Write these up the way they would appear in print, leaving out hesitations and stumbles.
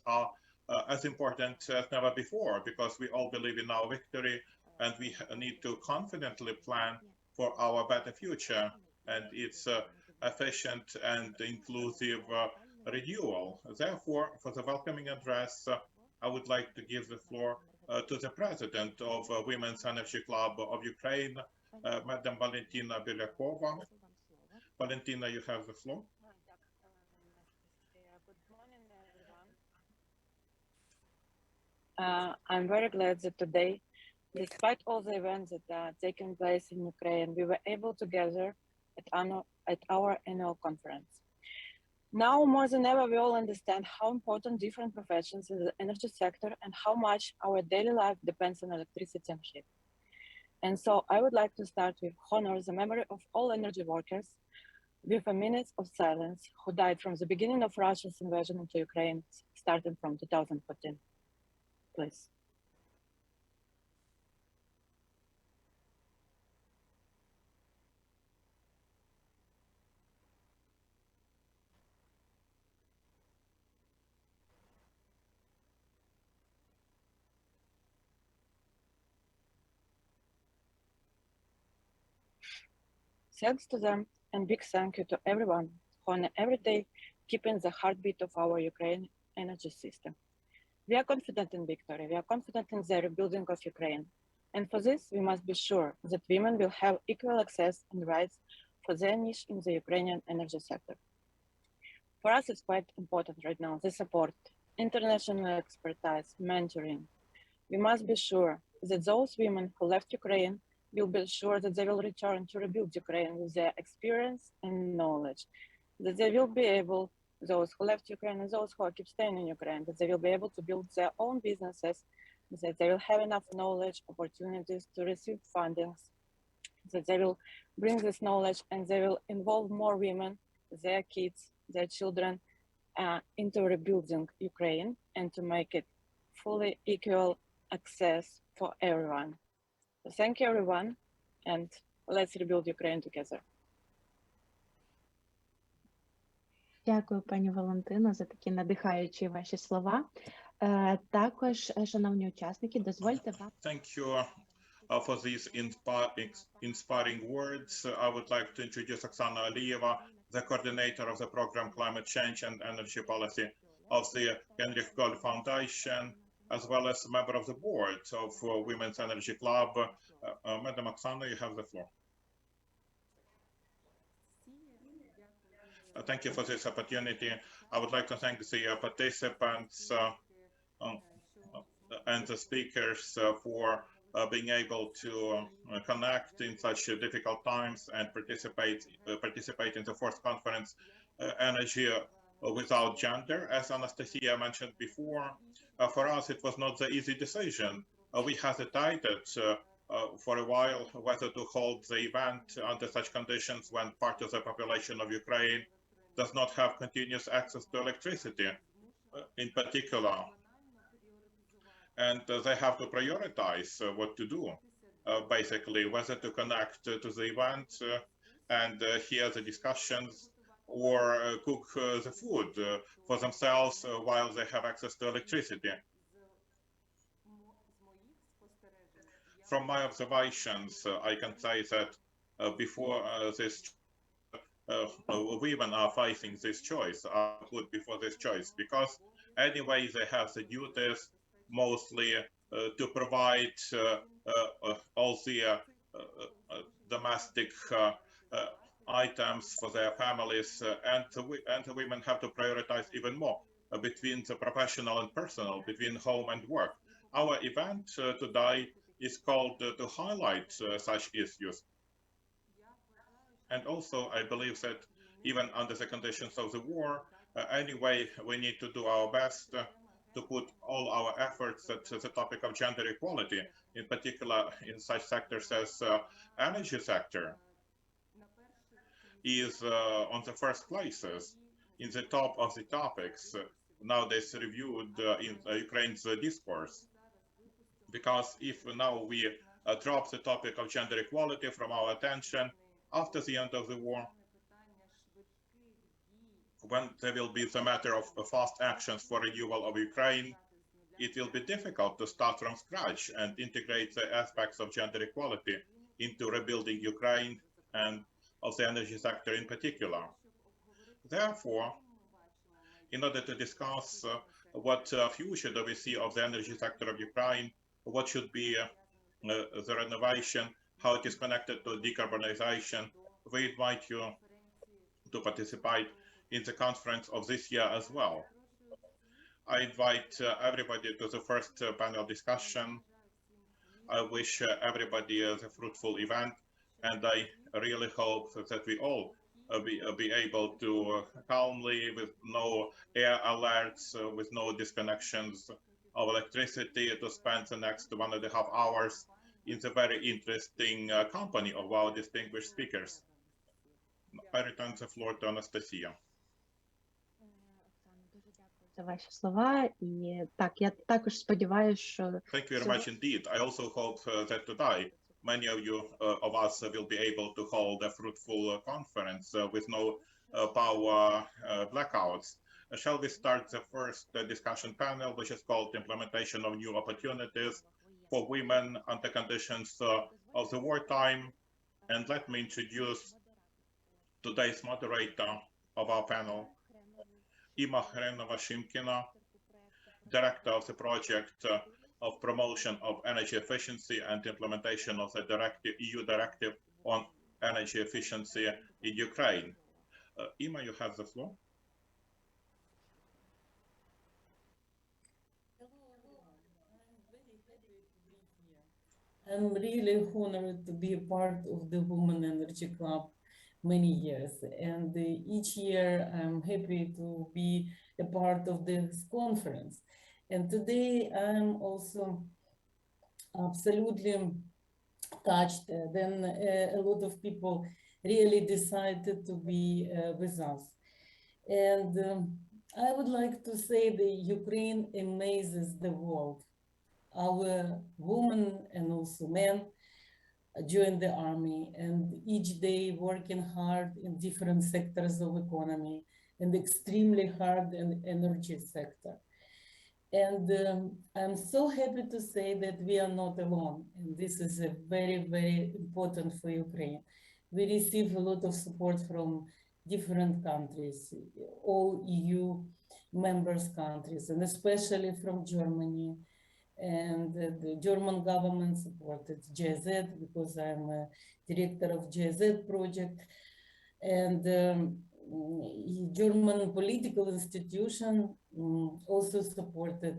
are as important as never before, because we all believe in our victory and we need to confidently plan for our better future and its efficient and inclusive renewal. Therefore, for the welcoming address, I would like to give the floor to the president of Women's Energy Club of Ukraine, Madam Valentina Belyakova. Valentina, you have the floor. Good morning, everyone. I'm very glad that today, despite all the events that are taking place in Ukraine, we were able to gather at our annual conference. Now more than ever, we all understand how important different professions in the energy sector and how much our daily life depends on electricity and heat. And so I would like to start with honor the memory of all energy workers with a minute of silence who died from the beginning of Russia's invasion into Ukraine, starting from 2014. Please. Thanks to them, and big thank you to everyone who on every day keeping the heartbeat of our Ukraine energy system. We are confident in victory. We are confident in the rebuilding of Ukraine. And for this, we must be sure that women will have equal access and rights for their niche in the Ukrainian energy sector. For us, it's quite important right now, the support, international expertise, mentoring. We must be sure that those women who left Ukraine will be sure that they will return to rebuild Ukraine with their experience and knowledge, that they will be able, those who left Ukraine and those who keep staying in Ukraine, that they will be able to build their own businesses, that they will have enough knowledge, opportunities to receive fundings, that they will bring this knowledge and they will involve more women, their kids, their children into rebuilding Ukraine and to make it fully equal access for everyone. So thank you, everyone, and let's rebuild Ukraine together. Дякую, пані Валентино, за такі надихаючі ваші слова. Також, шановні учасники, дозвольте вам. Thank you for these inspiring words. I would like to introduce Oksana Aliyeva, the coordinator of the program Climate Change and Energy Policy of the Heinrich Böll Foundation, as well as a member of the board of Women's Energy Club. Madam Oksana, you have the floor. Thank you for this opportunity. I would like to thank the participants and the speakers for being able to connect in such difficult times and participate in the fourth conference, Energy Without Gender. As Anastasia mentioned before, for us it was not the easy decision. We hesitated for a while whether to hold the event under such conditions when part of the population of Ukraine does not have continuous access to electricity in particular. And they have to prioritize what to do, basically, whether to connect to the event and hear the discussions or cook the food for themselves while they have access to electricity. From my observations, I can say that before this women are facing this choice, are put before this choice, because anyway they have the duties mostly to provide all the domestic items for their families, and the women have to prioritize even more between the professional and personal, between home and work. Our event today is called to highlight such issues. And also, I believe that even under the conditions of the war, anyway, we need to do our best to put all our efforts at the topic of gender equality, in particular in such sectors as energy sector, is on the first places, in the top of the topics nowadays reviewed in Ukraine's discourse. Because if now we drop the topic of gender equality from our attention, after the end of the war, when there will be the matter of fast actions for renewal of Ukraine, it will be difficult to start from scratch and integrate the aspects of gender equality into rebuilding Ukraine and of the energy sector in particular. Therefore, in order to discuss what future do we see of the energy sector of Ukraine, what should be the renovation, how it is connected to decarbonization, we invite you to participate in the conference of this year as well. I invite everybody to the first panel discussion. I wish everybody a fruitful event, and I really hope that we all be able to calmly, with no air alerts, with no disconnections of electricity, to spend the next 1.5 hours in the very interesting company of our distinguished speakers. I return the floor to Anastasia. За ваші слова. І так, я також сподіваюся, що Thank you very much indeed. I also hope that today many of you of us will be able to hold a fruitful conference with no power blackouts. Shall we start the first discussion panel, which is called Implementation of New Opportunities for Women under Conditions of the Wartime? And let me introduce today's moderator of our panel, Ima Hrenova-Shimkina, Director of the Project of Promotion of Energy Efficiency and Implementation of the EU Directive on Energy Efficiency in Ukraine. Ima, you have the floor. I'm really honored to be a part of the Women Energy Club many years, and each year I'm happy to be a part of this conference. And today I'm also absolutely touched. Then a lot of people really decided to be with us. And I would like to say that Ukraine amazes the world. Our women and also men join the army, and each day working hard in different sectors of economy, and extremely hard in energy sector. And I'm so happy to say that we are not alone, and this is a very, very important for Ukraine. We receive a lot of support from different countries, all EU members countries, and especially from Germany. And the German government supported GIZ because I'm a director of GIZ project, and German political institution also supported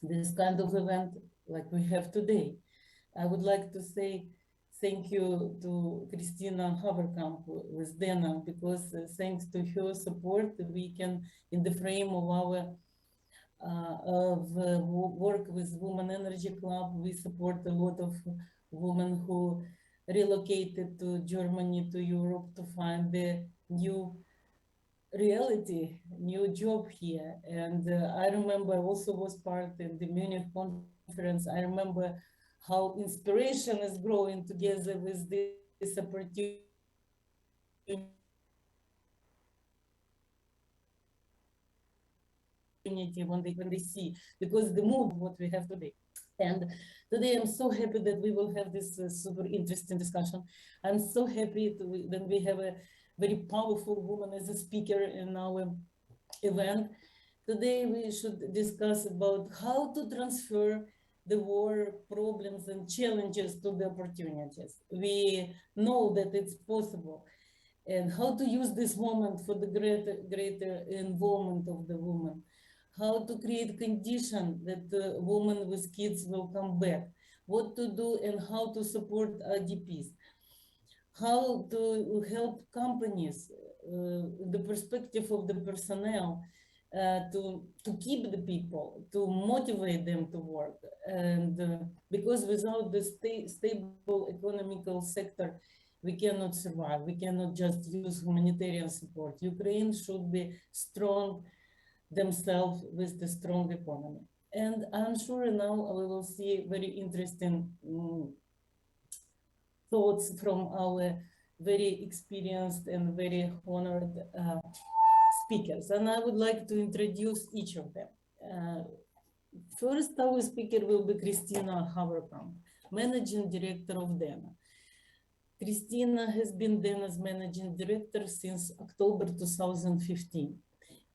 this kind of event like we have today. I would like to say thank you to Christina Haverkamp with Dana, because thanks to her support we can, in the frame of our work with Women Energy Club, we support a lot of women who relocated to Germany, to Europe, to find the new reality, new job here. And I remember I also was part in the Munich conference. I remember how inspiration is growing together with this opportunity when they see, because the move what we have today. And today I'm so happy that we will have this super interesting discussion. I'm so happy that we have a very powerful woman as a speaker in our event. Today we should discuss about how to transfer the war problems and challenges to the opportunities. We know that it's possible, and how to use this moment for the greater involvement of the woman. How to create condition that the women with kids will come back, what to do and how to support IDPs, how to help companies, the perspective of the personnel, to keep the people, to motivate them to work. And because without the stable economical sector, we cannot survive. We cannot just use humanitarian support. Ukraine should be strong themselves with the strong economy. And I'm sure now we will see very interesting thoughts from our very experienced and very honored speakers, and I would like to introduce each of them. First, our speaker will be Christina Haverkamp, Managing Director of DENA. Christina has been DENA's Managing Director since October 2015.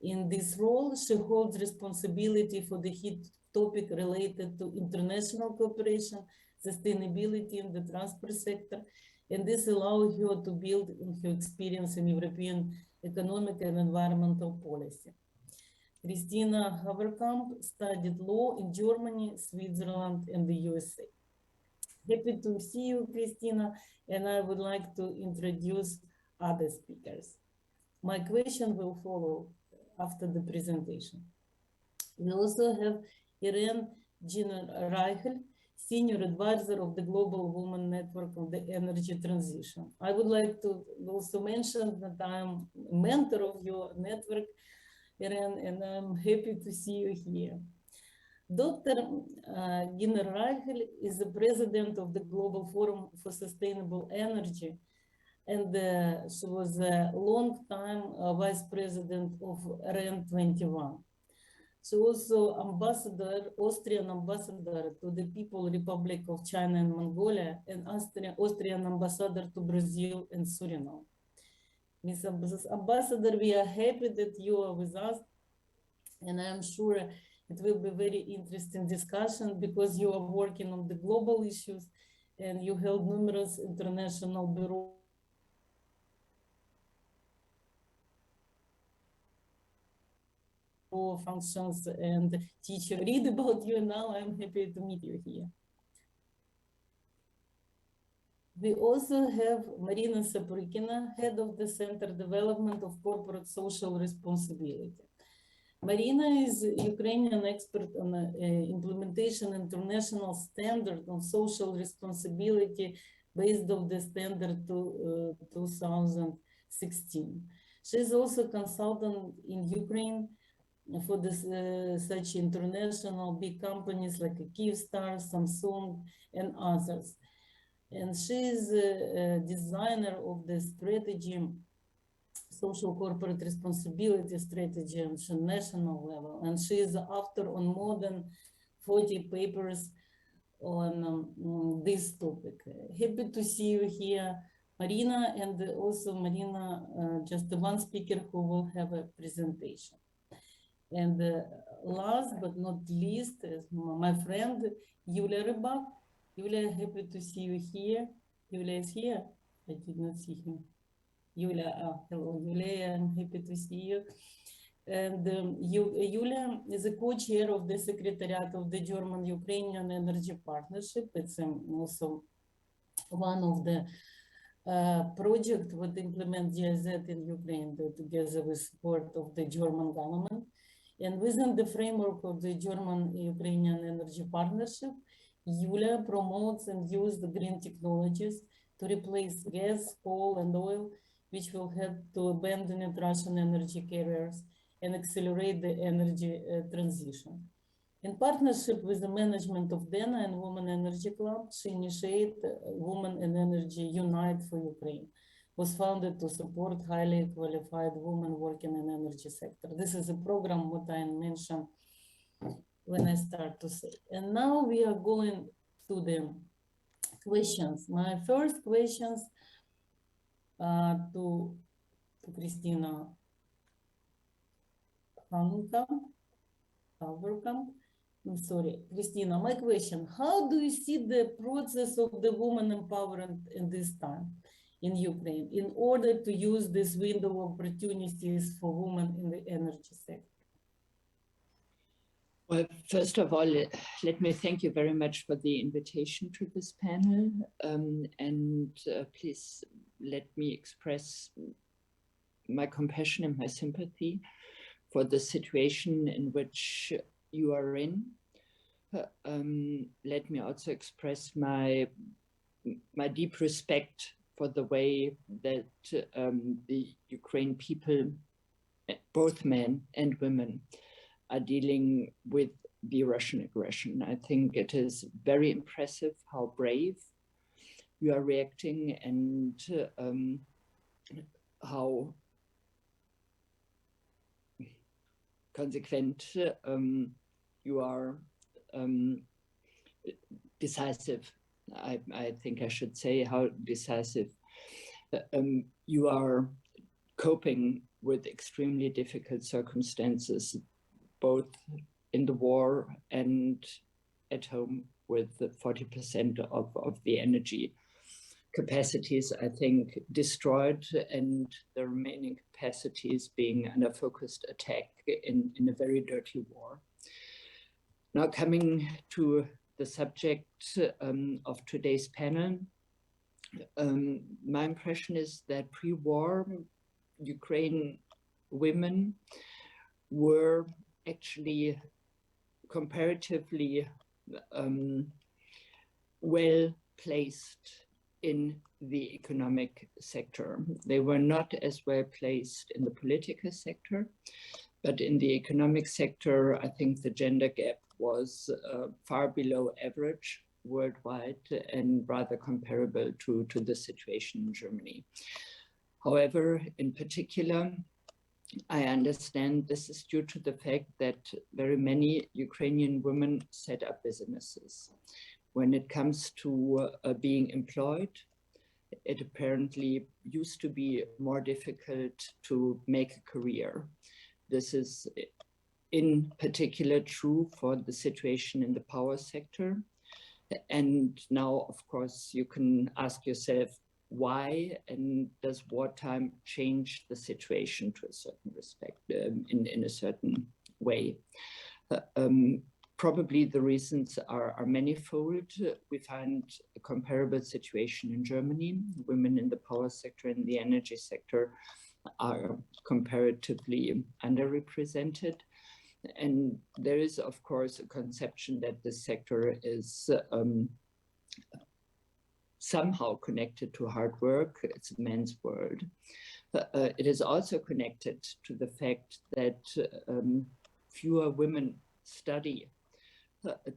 In this role, she holds responsibility for the hit topic related to international cooperation, sustainability in the transport sector, and this allows her to build on her experience in European economic and environmental policy. Christina Haverkamp studied law in Germany, Switzerland, and the USA. Happy to see you, Christina, and I would like to introduce other speakers. My question will follow after the presentation. We also have Irene Reichel, Senior Advisor of the Global Women Network on the Energy Transition. I would like to also mention that I'm a mentor of your network, Irene, and I'm happy to see you here. Dr. Gina Reichel is the president of the Global Forum for Sustainable Energy, and she was a long-time vice president of REN21. She also Austrian ambassador to the People's Republic of China and Mongolia, and Austrian ambassador to Brazil and Suriname. Ms. Ambassador, we are happy that you are with us, and I am sure it will be a very interesting discussion because you are working on the global issues and you held numerous international bureau functions and teach read about you, and now I'm happy to meet you here. We also have Marina Saprykina, Head of the Center Development of Corporate Social Responsibility. Marina is a Ukrainian expert on implementation international standard on social responsibility based on the standard 2016. She is also a consultant in Ukraine for this, such international big companies like Kyivstar, Samsung, and others. And she is a designer of the strategy, social corporate responsibility strategy on national level. And she is the author on more than 40 papers on this topic. Happy to see you here, Marina, and also Marina, just one speaker who will have a presentation. And last but not least, my friend, Yulia Rybak. Yulia, happy to see you here. Yulia is here. I did not see him. Yulia, hello, Yulia, I'm happy to see you. And Yulia is a co-chair of the Secretariat of the German-Ukrainian Energy Partnership. It's also one of the projects that implement GIZ in Ukraine together with support of the German government. And within the framework of the German-Ukrainian Energy Partnership, Yulia promotes and uses the green technologies to replace gas, coal, and oil, which will help to abandon Russian energy carriers and accelerate the energy transition. In partnership with the management of DENA and Women Energy Club, she initiated Women in Energy Unite for Ukraine, was founded to support highly qualified women working in energy sector. This is a program what I mentioned when I start to say. And now we are going to the questions. My first questions to Christina Haverkamp. I'm sorry, Christina, my question, how do you see the process of the woman empowerment in this time in Ukraine in order to use this window of opportunities for women in the energy sector? Well, first of all, let me thank you very much for the invitation to this panel. Please let me express my compassion and my sympathy for the situation in which you are in. Let me also express my deep respect for the way that the Ukrainian people, both men and women, are dealing with the Russian aggression. I think it is very impressive how brave you are reacting and how consequent, you are decisive. I think I should say how decisive. You are coping with extremely difficult circumstances, both in the war and at home, with 40% of the energy capacities, I think, destroyed, and the remaining capacities being under focused attack in a very dirty war. Now coming to the subject of today's panel, my impression is that pre-war Ukraine women were actually comparatively well placed in the economic sector. They were not as well placed in the political sector, but in the economic sector, I think the gender gap was far below average worldwide and rather comparable to the situation in Germany. However, in particular, I understand this is due to the fact that very many Ukrainian women set up businesses. When it comes to being employed, it apparently used to be more difficult to make a career. This is in particular true for the situation in the power sector. And now, of course, you can ask yourself, why, and does wartime change the situation to a certain respect, in a certain way? Probably the reasons are manifold. We find a comparable situation in Germany. Women in the power sector and the energy sector are comparatively underrepresented. And there is, of course, a conception that this sector is somehow connected to hard work. It's a man's world. It is also connected to the fact that fewer women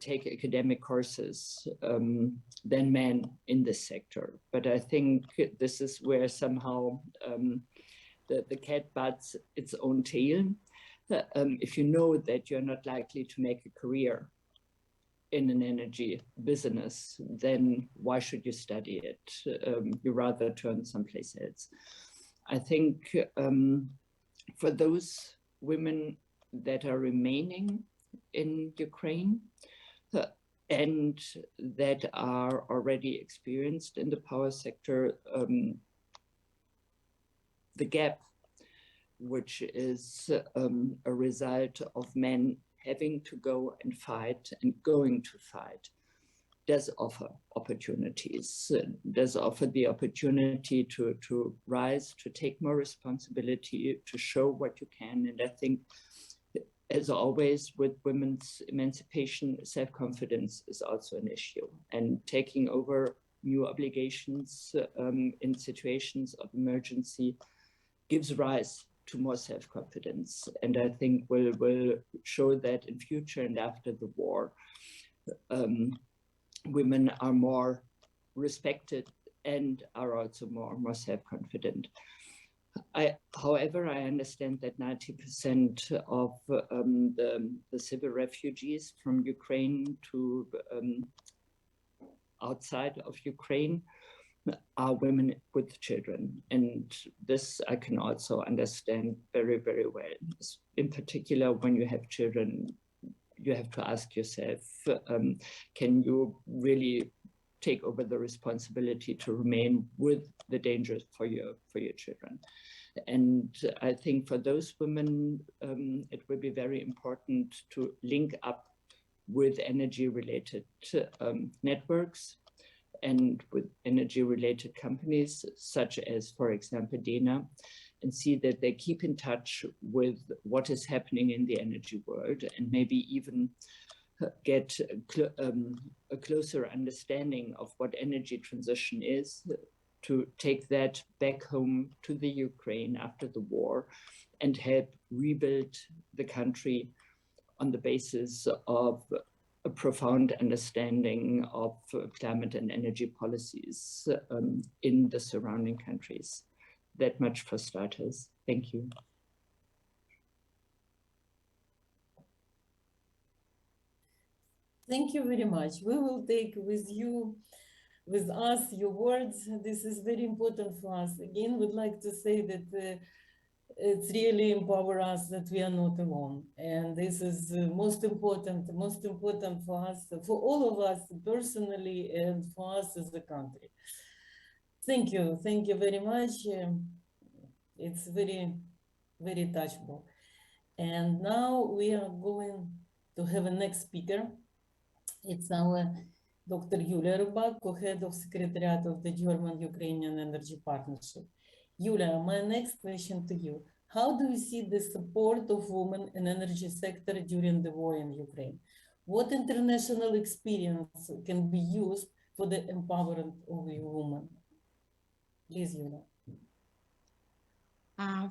take academic courses than men in this sector. But I think this is where somehow the cat butts its own tail. If you know that you're not likely to make a career in an energy business, then why should you study it? You rather turn someplace else. I think for those women that are remaining in Ukraine and that are already experienced in the power sector, the gap, which is a result of men having to go and fight and going to fight, does offer opportunities, does offer the opportunity to rise, to take more responsibility, to show what you can. And I think, as always, with women's emancipation, self-confidence is also an issue. And taking over new obligations in situations of emergency gives rise to more self-confidence. And I think will show that in future and after the war, women are more respected and are also more self-confident. However, I understand that 90% of the civil refugees from Ukraine to outside of Ukraine are women with children. And this I can also understand very, very well. In particular, when you have children, you have to ask yourself, can you really take over the responsibility to remain with the dangers for your children? And I think for those women, it will be very important to link up with energy-related networks and with energy-related companies, such as, for example, DENA, and see that they keep in touch with what is happening in the energy world, and maybe even get a closer understanding of what energy transition is, to take that back home to the Ukraine after the war and help rebuild the country on the basis of a profound understanding of climate and energy policies in the surrounding countries. That much for starters. Thank you. Thank you very much. We will take with us your words. This is very important for us. Again, would like to say that it's really empower us that we are not alone. And this is most important for us, for all of us personally, and for us as a country. Thank you very much. It's very, very touchable. And now we are going to have a next speaker. It's our Dr. Yulia Rybak, co-head of Secretariat of the German-Ukrainian Energy Partnership. Yulia, my next question to you. How do you see the support of women in energy sector during the war in Ukraine? What international experience can be used for the empowerment of women? Please, Yulia.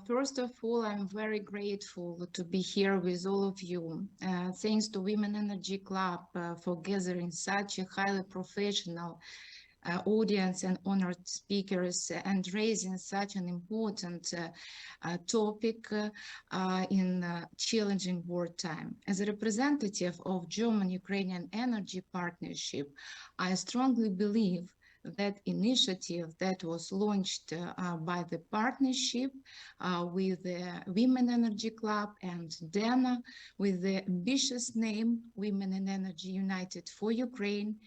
First of all, I'm very grateful to be here with all of you. Thanks to Women Energy Club for gathering such a highly professional audience and honored speakers and raising such an important topic in challenging wartime. As a representative of German-Ukrainian Energy Partnership, I strongly believe that initiative that was launched by the partnership with the Women Energy Club and DENA with the ambitious name Women in Energy United for Ukraine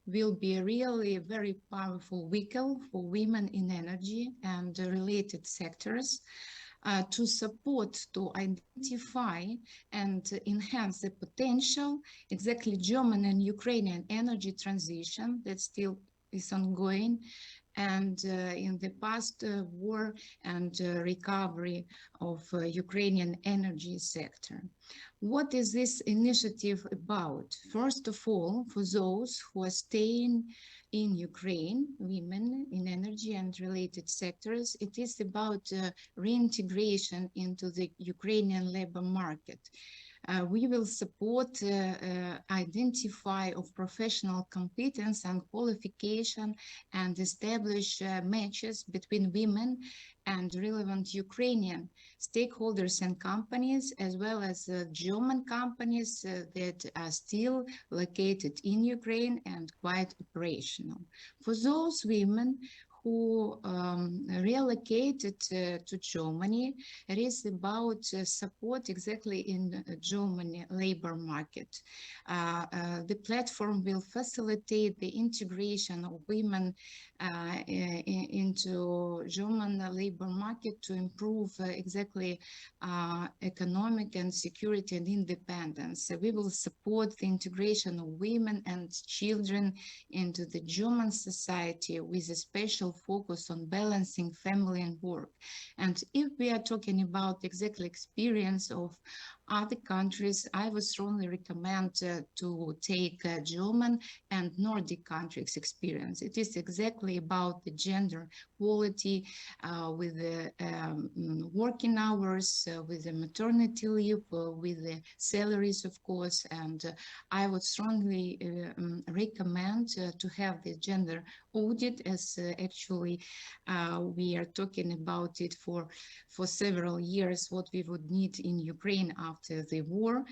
will be really a very powerful vehicle for women in energy and related sectors to support, to identify and enhance the potential exactly German and Ukrainian energy transition that still is ongoing, and in the past war and recovery of Ukrainian energy sector. What is this initiative about? First of all, for those who are staying in Ukraine, women in energy and related sectors, it is about reintegration into the Ukrainian labor market. We will support identify of professional competence and qualification and establish matches between women and relevant Ukrainian stakeholders and companies, as well as German companies that are still located in Ukraine and quite operational. For those women who relocated to Germany, it is about support exactly in German labor market. The platform will facilitate the integration of women into German labor market to improve exactly economic and security and independence. So we will support the integration of women and children into the German society with a special focus on balancing family and work. And if we are talking about exactly experience of other countries, I would strongly recommend to take German and Nordic countries experience. It is exactly about the gender quality with the working hours, with the maternity leave, with the salaries, of course. And I would strongly recommend to have the gender audit, as actually we are talking about it for several years, what we would need in Ukraine after the war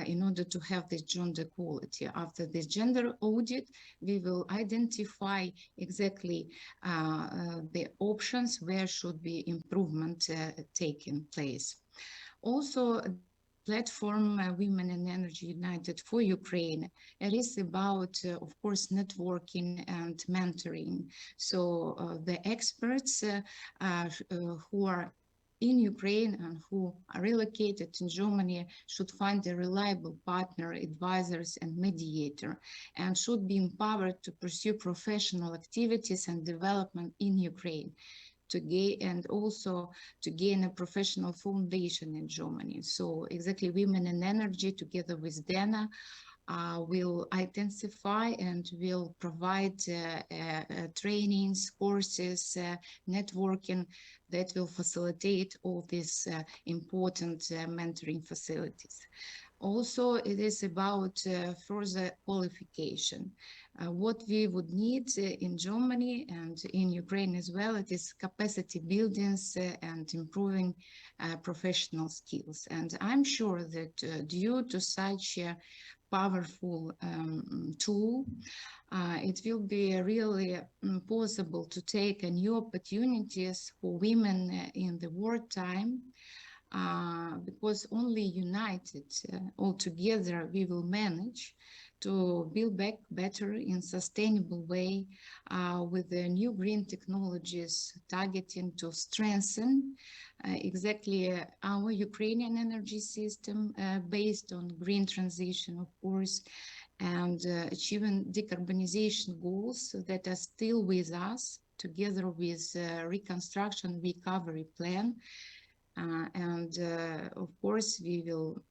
in order to have the gender equality. After the gender audit, we will identify exactly the options where should be improvement taking place. Also, platform Women in Energy United for Ukraine, it is about, of course, networking and mentoring. So the experts who are in Ukraine and who are relocated in Germany should find a reliable partner, advisors, and mediator, and should be empowered to pursue professional activities and development in Ukraine, to gain and also to gain a professional foundation in Germany. So exactly Women in Energy together with DENA will intensify and will provide trainings, courses, networking that will facilitate all these important mentoring facilities. Also, it is about further qualification. What we would need in Germany and in Ukraine as well, it is capacity buildings and improving professional skills. And I'm sure that due to such powerful tool. It will be really possible to take new opportunities for women in the wartime, because only united, all together, we will manage to build back better in sustainable way with the new green technologies targeting to strengthen exactly our Ukrainian energy system based on green transition, of course, and achieving decarbonization goals that are still with us, together with reconstruction recovery plan. Of course, we will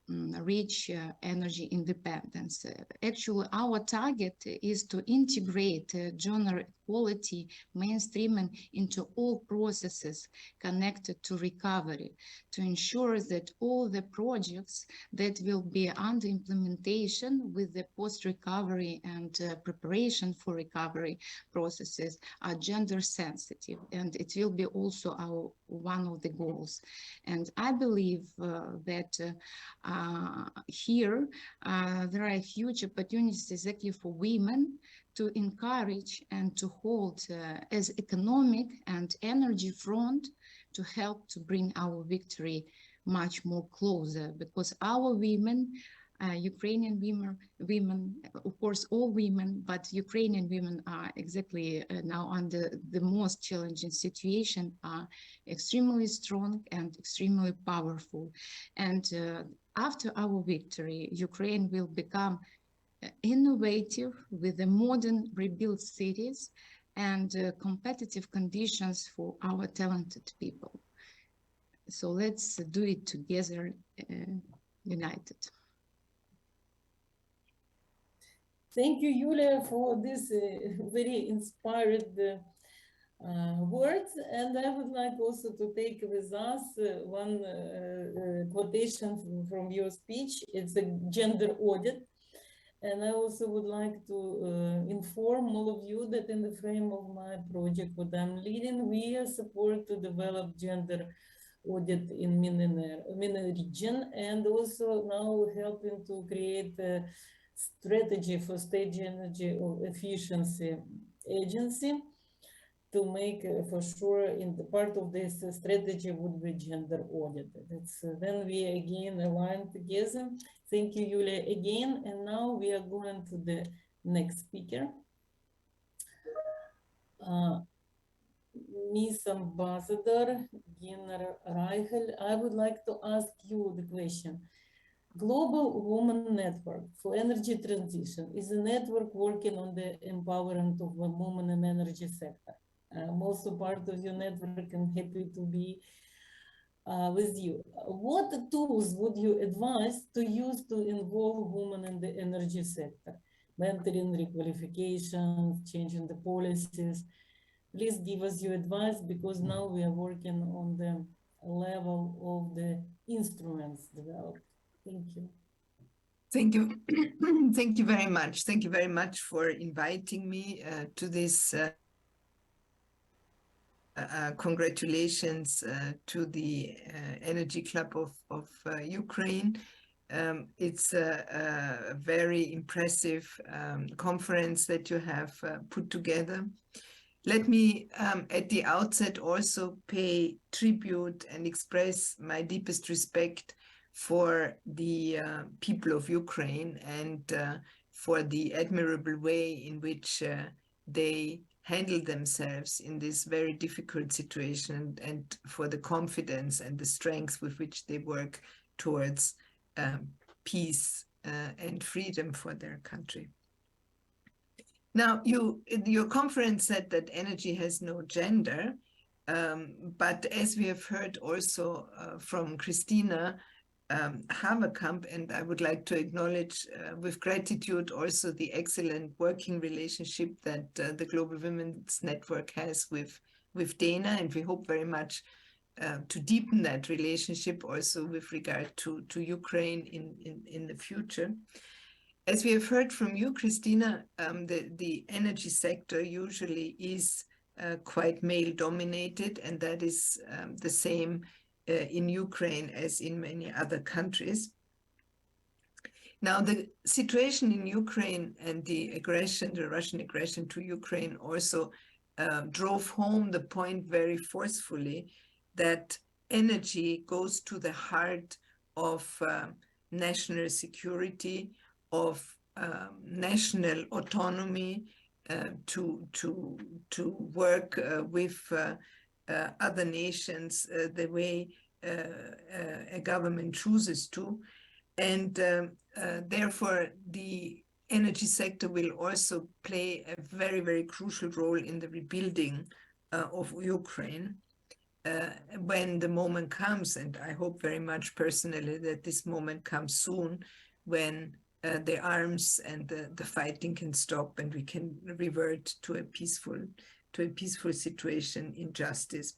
reach energy independence. Actually, our target is to integrate gender equality mainstreaming into all processes connected to recovery, to ensure that all the projects that will be under implementation with the post-recovery and preparation for recovery processes are gender sensitive, and it will be also one of the goals. And I believe that here there are huge opportunities exactly for women to encourage and to hold as economic and energy front to help to bring our victory much more closer, because our women, Ukrainian women, of course, all women, but Ukrainian women are exactly now under the most challenging situation, are extremely strong and extremely powerful. And after our victory, Ukraine will become innovative with the modern rebuilt cities and competitive conditions for our talented people. So let's do it together, united. Thank you, Yulia, for this very inspired words. And I would like also to take with us one quotation from your speech. It's a gender audit. And I also would like to inform all of you that in the frame of my project, what I'm leading, we support to develop gender audit in MENA region, and also now helping to create a strategy for state energy efficiency agency to make for sure in the part of this strategy would be gender audit. That's then we again align together. Thank you, Yulia, again. And now we are going to the next speaker. Miss Ambassador Gina Reichel, I would like to ask you the question. Global Women Network for Energy Transition is a network working on the empowerment of women in energy sector. I'm also part of your network and happy to be with you. What tools would you advise to use to involve women in the energy sector? Mentoring, requalification, changing the policies. Please give us your advice, because now we are working on the level of the instruments developed. Thank you. Thank you. Thank you very much. Thank you very much for inviting me to this. Congratulations to the Energy Club of Ukraine. It's a very impressive conference that you have put together. Let me at the outset also pay tribute and express my deepest respect for the people of Ukraine and for the admirable way in which they handle themselves in this very difficult situation, and for the confidence and the strength with which they work towards peace and freedom for their country. Now, your conference said that energy has no gender, but as we have heard also from Christina Haverkamp, and I would like to acknowledge with gratitude also the excellent working relationship that the Global Women's Network has with Dana, and we hope very much to deepen that relationship also with regard to Ukraine in the future. As we have heard from you, Christina, the energy sector usually is quite male-dominated, and that is the same in Ukraine as in many other countries. Now, the situation in Ukraine and the aggression, the Russian aggression to Ukraine also drove home the point very forcefully that energy goes to the heart of national security, of national autonomy, to work with other nations the way a government chooses to. And therefore, the energy sector will also play a very, very crucial role in the rebuilding of Ukraine when the moment comes. And I hope very much personally that this moment comes soon, when the arms and the fighting can stop and we can revert to a peaceful situation in justice.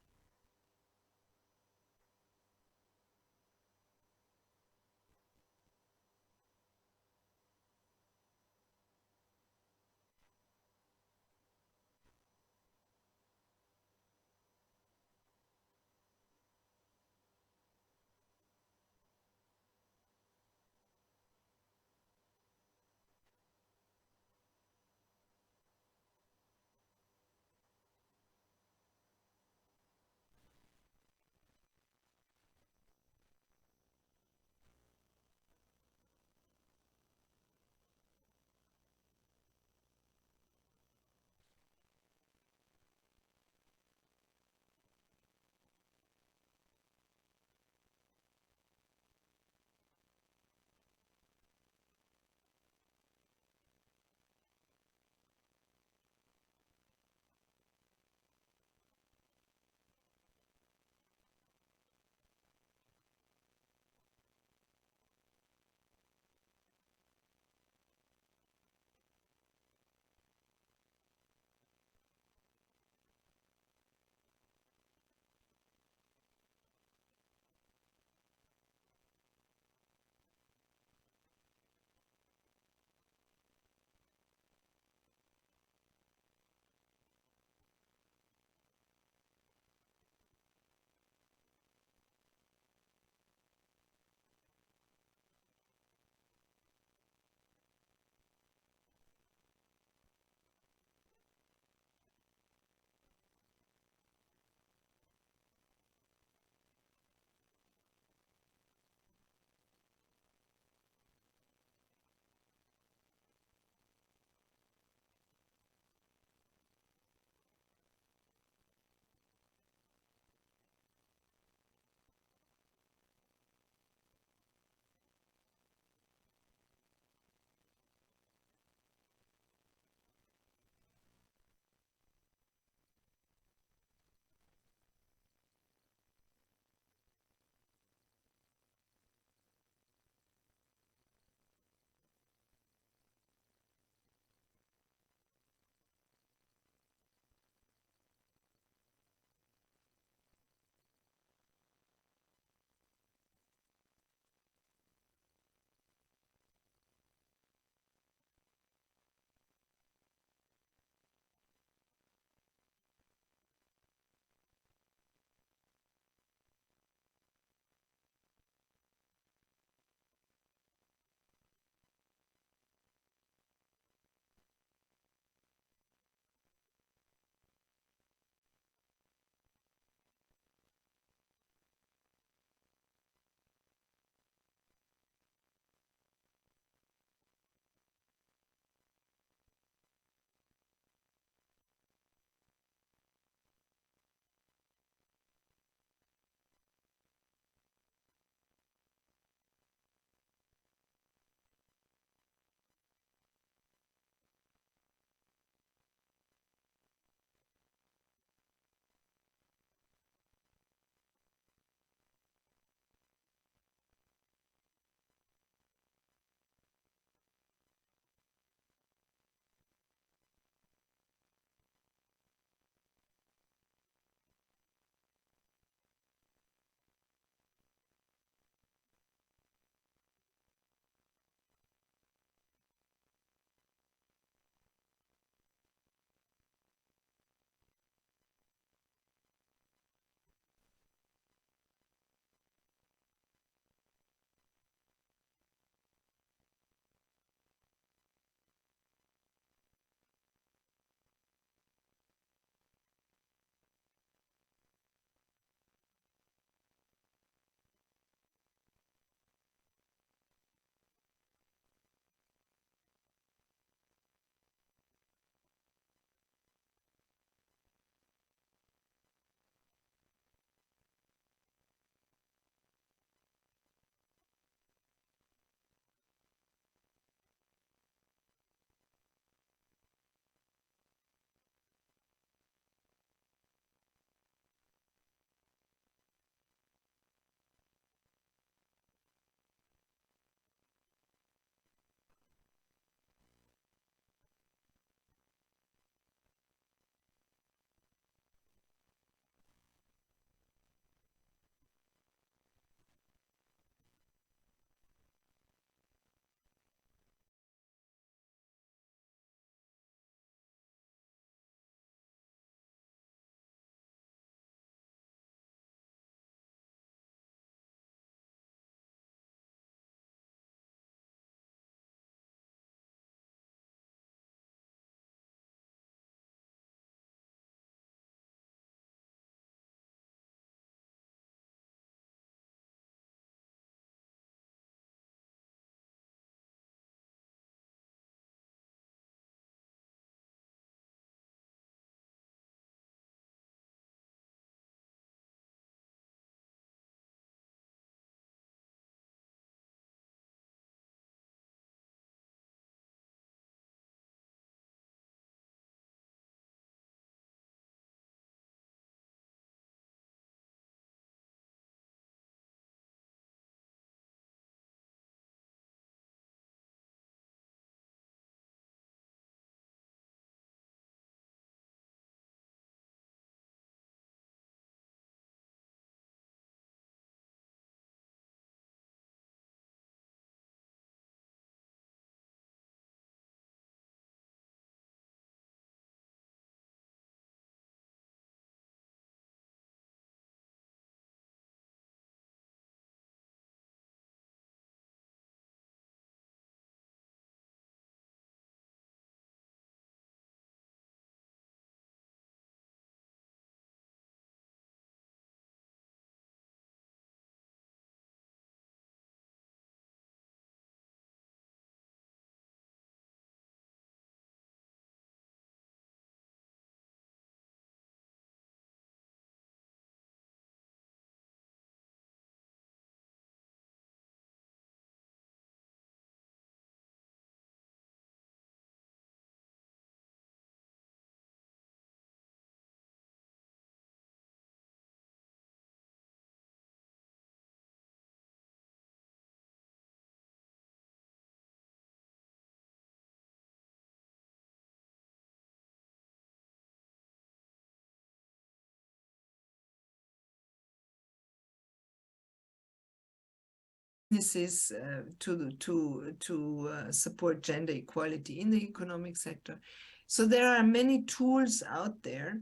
businesses to support gender equality in the economic sector. So there are many tools out there.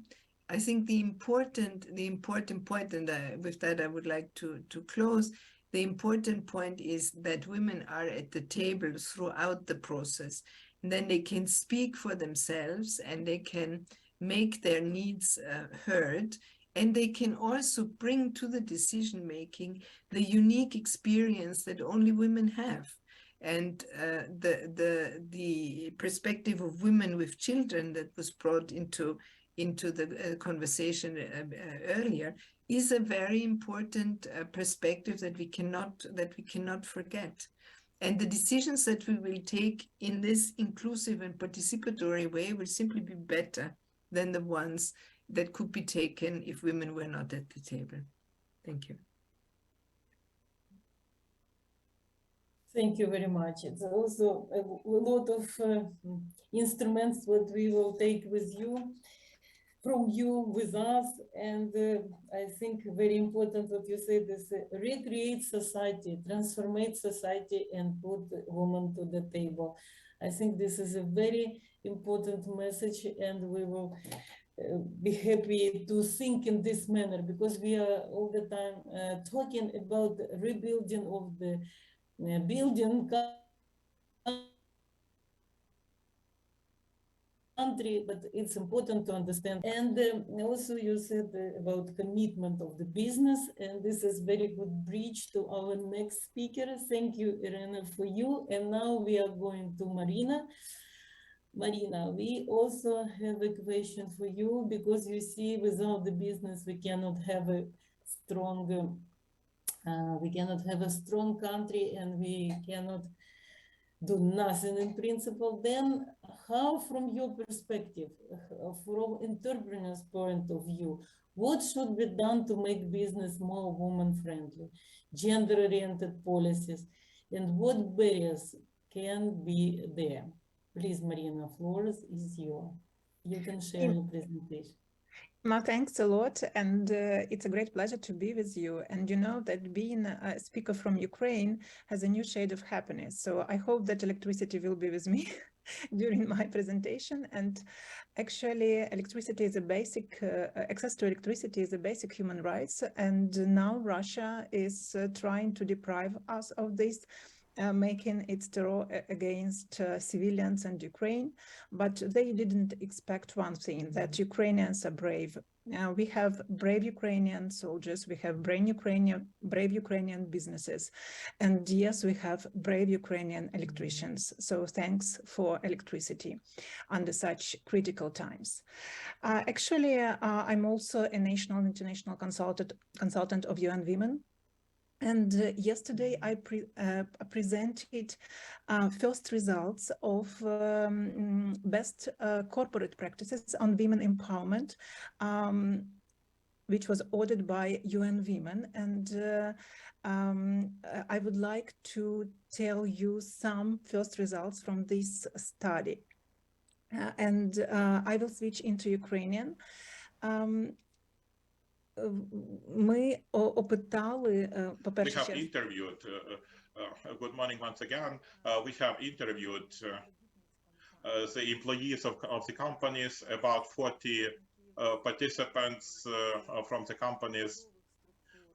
I think the important point, and with that I would like to close, the important point is that women are at the table throughout the process. And then they can speak for themselves and they can make their needs heard. And they can also bring to the decision making the unique experience that only women have. And the perspective of women with children that was brought into the conversation earlier is a very important perspective that we cannot forget. And the decisions that we will take in this inclusive and participatory way will simply be better than the ones that could be taken if women were not at the table. Thank you. Thank you very much. It's also a lot of instruments what we will take with you, from you, with us. And I think very important what you said is recreate society, transformate society and put women to the table. I think this is a very important message, and we will be happy to think in this manner, because we are all the time talking about the rebuilding of the building country, but it's important to understand. And also you said about commitment of the business, and this is very good bridge to our next speaker. Thank you, Irena, for you. And now we are going to Marina. Marina, we also have a question for you, because you see, without the business, we cannot have a strong country, and we cannot do nothing in principle. Then how, from your perspective, from entrepreneur's point of view, what should be done to make business more woman-friendly, gender-oriented policies, and what barriers can be there? Please, Marina, floor is yours. You can share your presentation. Ma, thanks a lot, and it's a great pleasure to be with you. And you know that being a speaker from Ukraine has a new shade of happiness. So I hope that electricity will be with me during my presentation. And actually, electricity is a basic, access to electricity is a basic human rights. And now Russia is trying to deprive us of this, making its terror against civilians and Ukraine. But they didn't expect one thing, that Ukrainians are brave. We have brave Ukrainian soldiers, we have brave Ukrainian businesses, and yes, we have brave Ukrainian electricians. So thanks for electricity under such critical times. Actually, I'm also a national and international consultant of UN Women. And yesterday I presented first results of best corporate practices on women empowerment, which was ordered by UN Women. And I would like to tell you some first results from this study. And I will switch into Ukrainian. We have interviewed, good morning once again, we have interviewed the employees of the companies, about 40 participants from the companies,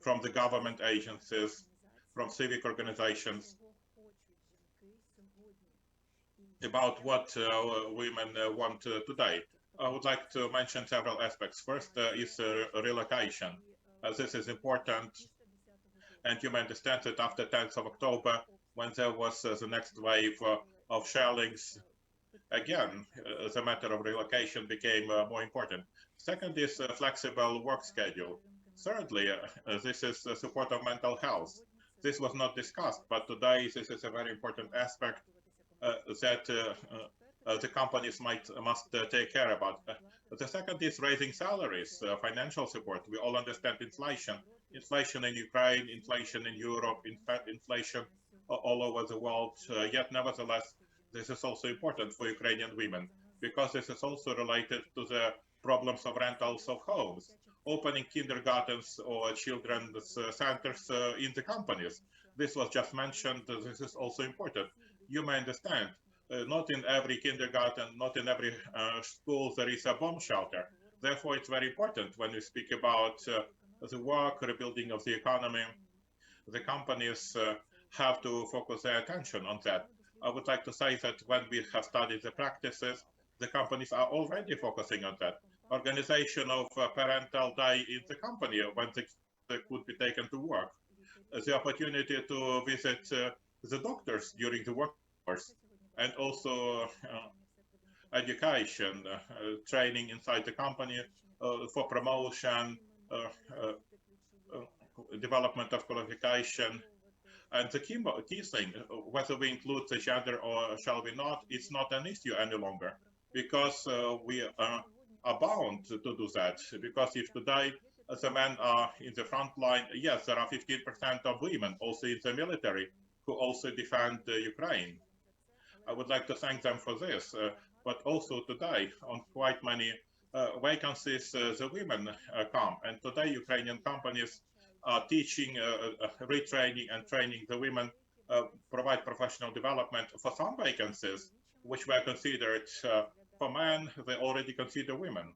from the government agencies, from civic organizations, about what women want today. I would like to mention several aspects. First is relocation. This is important, and you may understand that after 10th of October, when there was the next wave of shellings, again, the matter of relocation became more important. Second is a flexible work schedule. Thirdly, this is the support of mental health. This was not discussed, but today this is a very important aspect that the companies must take care about. The second is raising salaries, financial support. We all understand inflation in Ukraine, inflation in Europe, inflation all over the world. Yet, nevertheless, this is also important for Ukrainian women, because this is also related to the problems of rentals of homes, opening kindergartens or children's centers in the companies. this was just mentioned. This is also important. You may understand, not in every kindergarten, not in every school there is a bomb shelter. Therefore, it's very important when we speak about the work, rebuilding of the economy. The companies have to focus their attention on that. I would like to say that when we have studied the practices, the companies are already focusing on that. Organization of parental day in the company when they could be taken to work. The opportunity to visit the doctors during the work hours, and also education, training inside the company for promotion, development of qualification. And the key thing, whether we include the gender or shall we not, it's not an issue any longer, because we are bound to do that. Because if today the men are in the front line, yes, there are 15% of women also in the military who also defend Ukraine. I would like to thank them for this. But also today, on quite many vacancies, the women come. And today, Ukrainian companies are teaching, retraining and training the women, provide professional development for some vacancies, which were considered for men, they already consider women.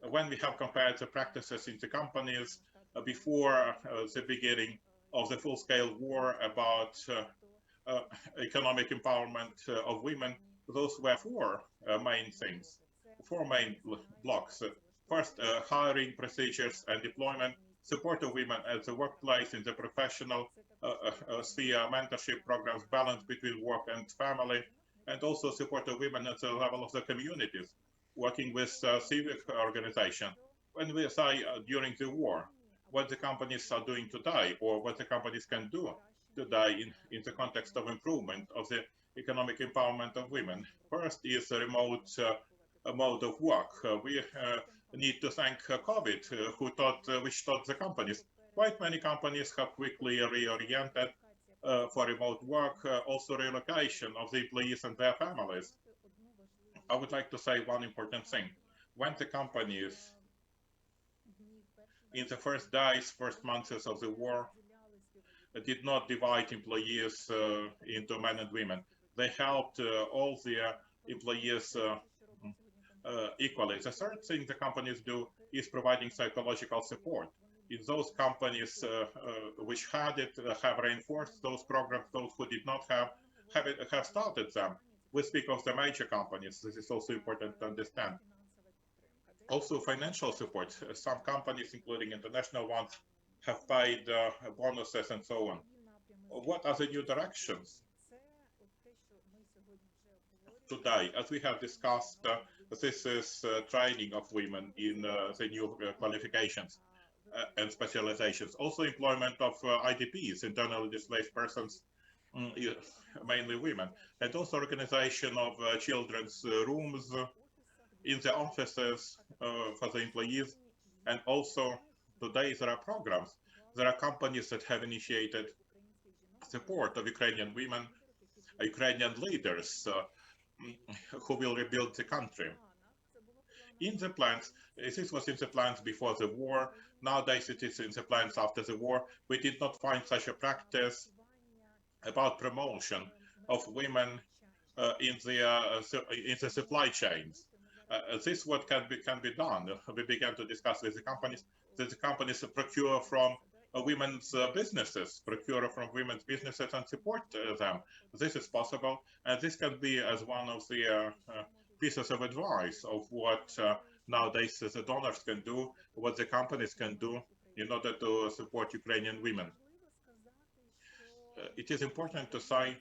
When we have compared the practices in the companies before the beginning of the full-scale war about economic empowerment of women, those were four main things, four main blocks. First, hiring procedures and deployment, support of women at the workplace, in the professional sphere, mentorship programs, balance between work and family, and also support of women at the level of the communities, working with civic organization. When we say during the war, what the companies are doing today, or what the companies can do today in the context of improvement of the economic empowerment of women. First is a remote mode of work. We need to thank COVID, which taught the companies. Quite many companies have quickly reoriented for remote work, also relocation of the employees and their families. I would like to say one important thing. When the companies, in the first days, first months of the war, did not divide employees into men and women, they helped all the employees equally. The third thing the companies do is providing psychological support. In those companies which had it, have reinforced those programs. Those who did not have started them. We speak of the major companies. This is also important to understand. Also financial support. Some companies, including international ones, have paid bonuses and so on. What are the new directions? Today, as we have discussed, this is training of women in the new qualifications and specializations. Also employment of IDPs, internally displaced persons, mainly women, and also organization of children's rooms in the offices for the employees. And also today there are programs. There are companies that have initiated support of Ukrainian women, Ukrainian leaders who will rebuild the country. In the plans, this was in the plans before the war. Nowadays it is in the plans after the war. We did not find such a practice about promotion of women in the supply chains. This what can be done. We began to discuss with the companies that the companies procure from women's businesses, and support them. This is possible, and this can be as one of the pieces of advice of what nowadays the donors can do, what the companies can do in order to support Ukrainian women. It is important to say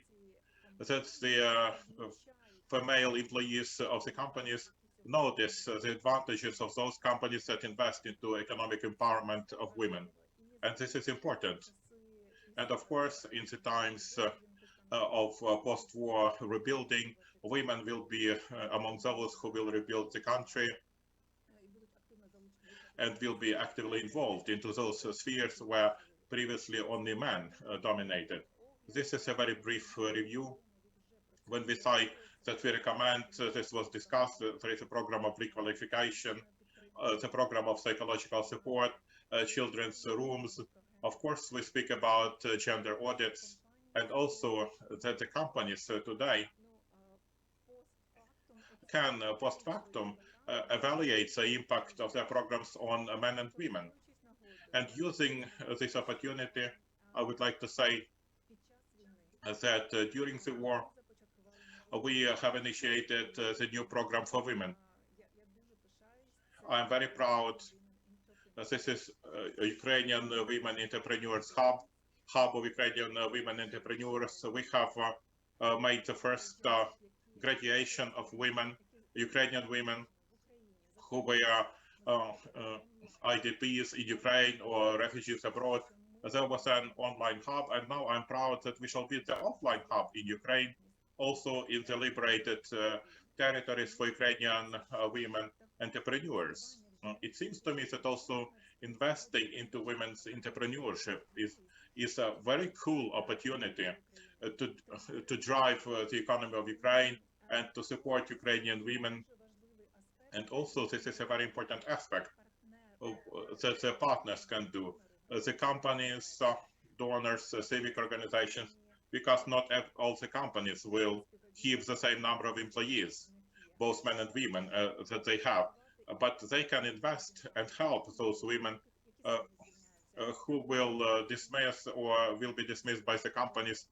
that the female employees of the companies notice the advantages of those companies that invest into economic empowerment of women. And this is important. And of course, in the times of post-war rebuilding, women will be among those who will rebuild the country and will be actively involved into those spheres where previously only men dominated. This is a very brief review. When we say that we recommend, this was discussed, there is a program of requalification, the program of psychological support, children's rooms, Of course, we speak about gender audits, and also that the companies today can post factum evaluate the impact of their programs on men and women. And using this opportunity, I would like to say that during the war, we have initiated the new program for women. I'm very proud. This is Ukrainian Women Entrepreneurs Hub of Ukrainian Women Entrepreneurs. We have made the first graduation of women, Ukrainian women who were IDPs in Ukraine or refugees abroad. There was an online hub, and now I'm proud that we shall be the offline hub in Ukraine, also in the liberated territories for Ukrainian women entrepreneurs. It seems to me that also investing into women's entrepreneurship is a very cool opportunity to drive the economy of Ukraine and to support Ukrainian women. And also, this is a very important aspect that the partners can do. The companies, donors, civic organizations, because not all the companies will keep the same number of employees, both men and women, that they have. But they can invest and help those women who will dismiss or will be dismissed by the companies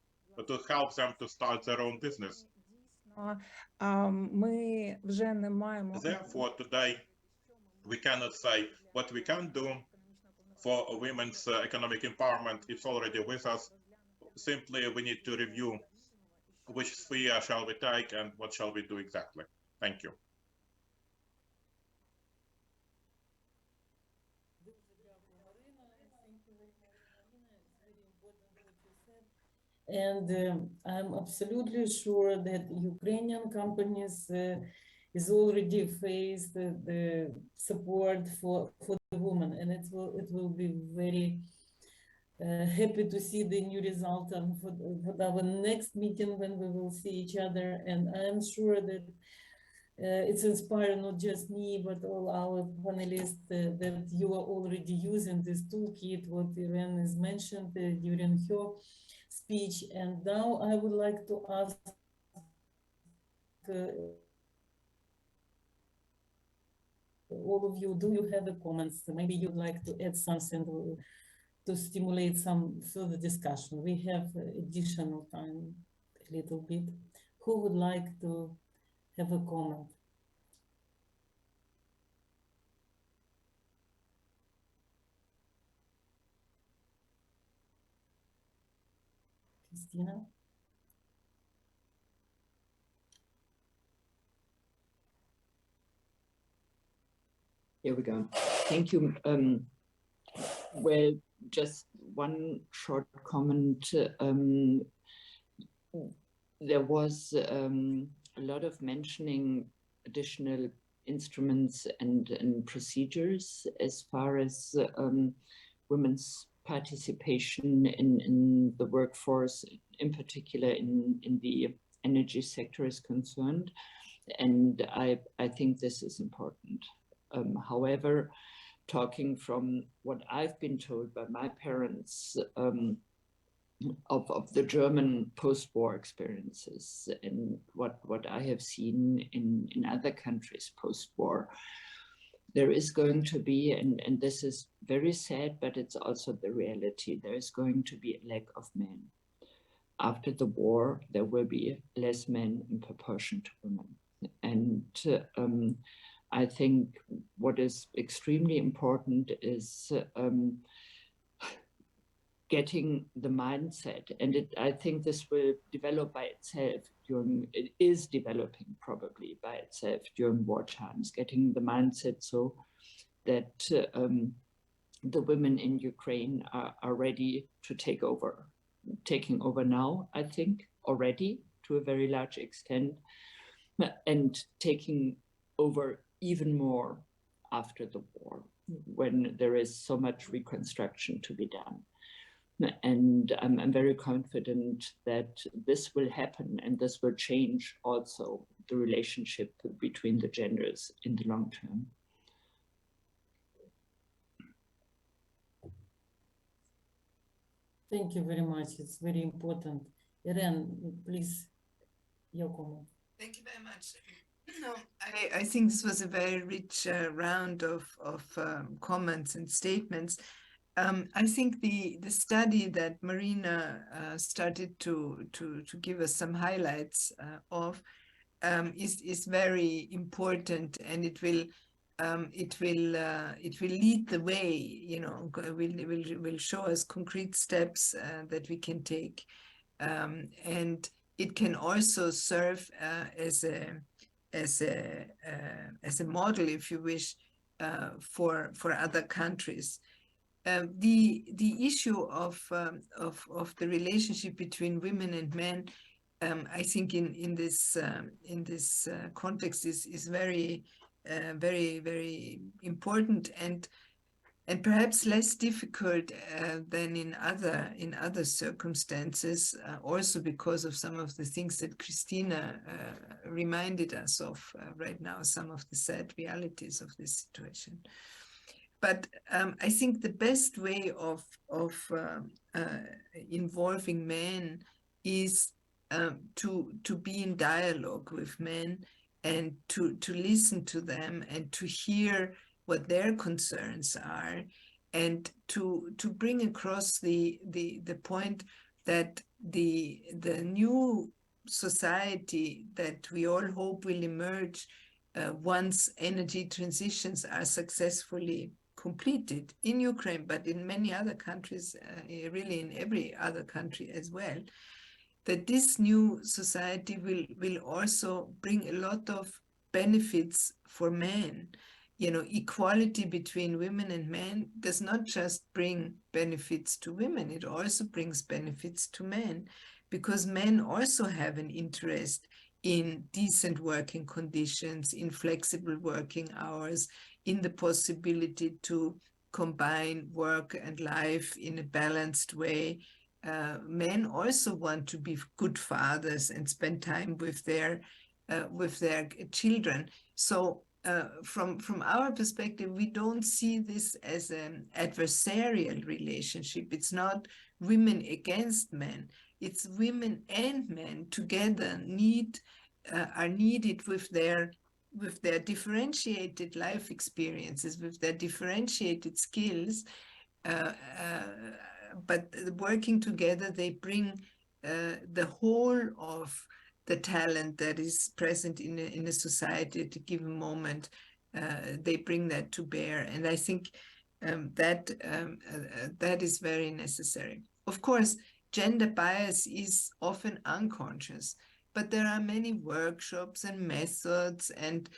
to help them to start their own business. Therefore, today, we cannot say what we can do for women's economic empowerment. It's already with us. Simply, we need to review which sphere shall we take and what shall we do exactly. Thank you. And I'm absolutely sure that Ukrainian companies is already faced the support for the women, and it will be very happy to see the new result for our next meeting when we will see each other. And I'm sure that it's inspired not just me, but all our panelists that you are already using this toolkit, what Irene has mentioned during her speech. And now I would like to ask all of you, do you have a comments? Maybe you'd like to add something to stimulate some further discussion. We have additional time, a little bit. Who would like to have a comment? Christina? Here we go. Thank you. Well, just one short comment. There was a lot of mentioning additional instruments and procedures as far as women's participation in the workforce, in particular in the energy sector is concerned. And I think this is important. However, talking from what I've been told by my parents of the German post-war experiences and what I have seen in other countries post-war, there is going to be, and this is very sad, but it's also the reality, there is going to be a lack of men. After the war, there will be less men in proportion to women. And I think what is extremely important is getting the mindset, and I think this will develop by itself it is developing probably by itself during war times, getting the mindset so that the women in Ukraine are ready to taking over now, I think, already to a very large extent, and taking over even more after the war, when there is so much reconstruction to be done. And I'm very confident that this will happen, and this will change also the relationship between the genders in the long term. Thank you very much. It's very important. Irene, please, your comment. Thank you very much. No, I think this was a very rich round of comments and statements. I think the study that Marina started to give us some highlights of is very important, and it will lead the way. You know, will show us concrete steps that we can take, and it can also serve as a model, if you wish, for other countries. The issue of the relationship between women and men, I think in this context is very very important, and perhaps less difficult than in other circumstances, also because of some of the things that Christina reminded us of right now, some of the sad realities of this situation. But I think the best way of involving men is to be in dialogue with men, and to listen to them, and to hear what their concerns are, and to bring across the point that the new society that we all hope will emerge once energy transitions are successfully completed in Ukraine, but in many other countries, really in every other country as well, that this new society will also bring a lot of benefits for men. You know, equality between women and men does not just bring benefits to women, it also brings benefits to men, because men also have an interest in decent working conditions, in flexible working hours, in the possibility to combine work and life in a balanced way. Men also want to be good fathers and spend time with their children. So from our perspective, we don't see this as an adversarial relationship. It's not women against men. It's women and men together are needed with their differentiated life experiences, with their differentiated skills. But working together, they bring the whole of the talent that is present in a society at a given moment. They bring that to bear, and I think that is very necessary. Of course, gender bias is often unconscious, but there are many workshops and methods and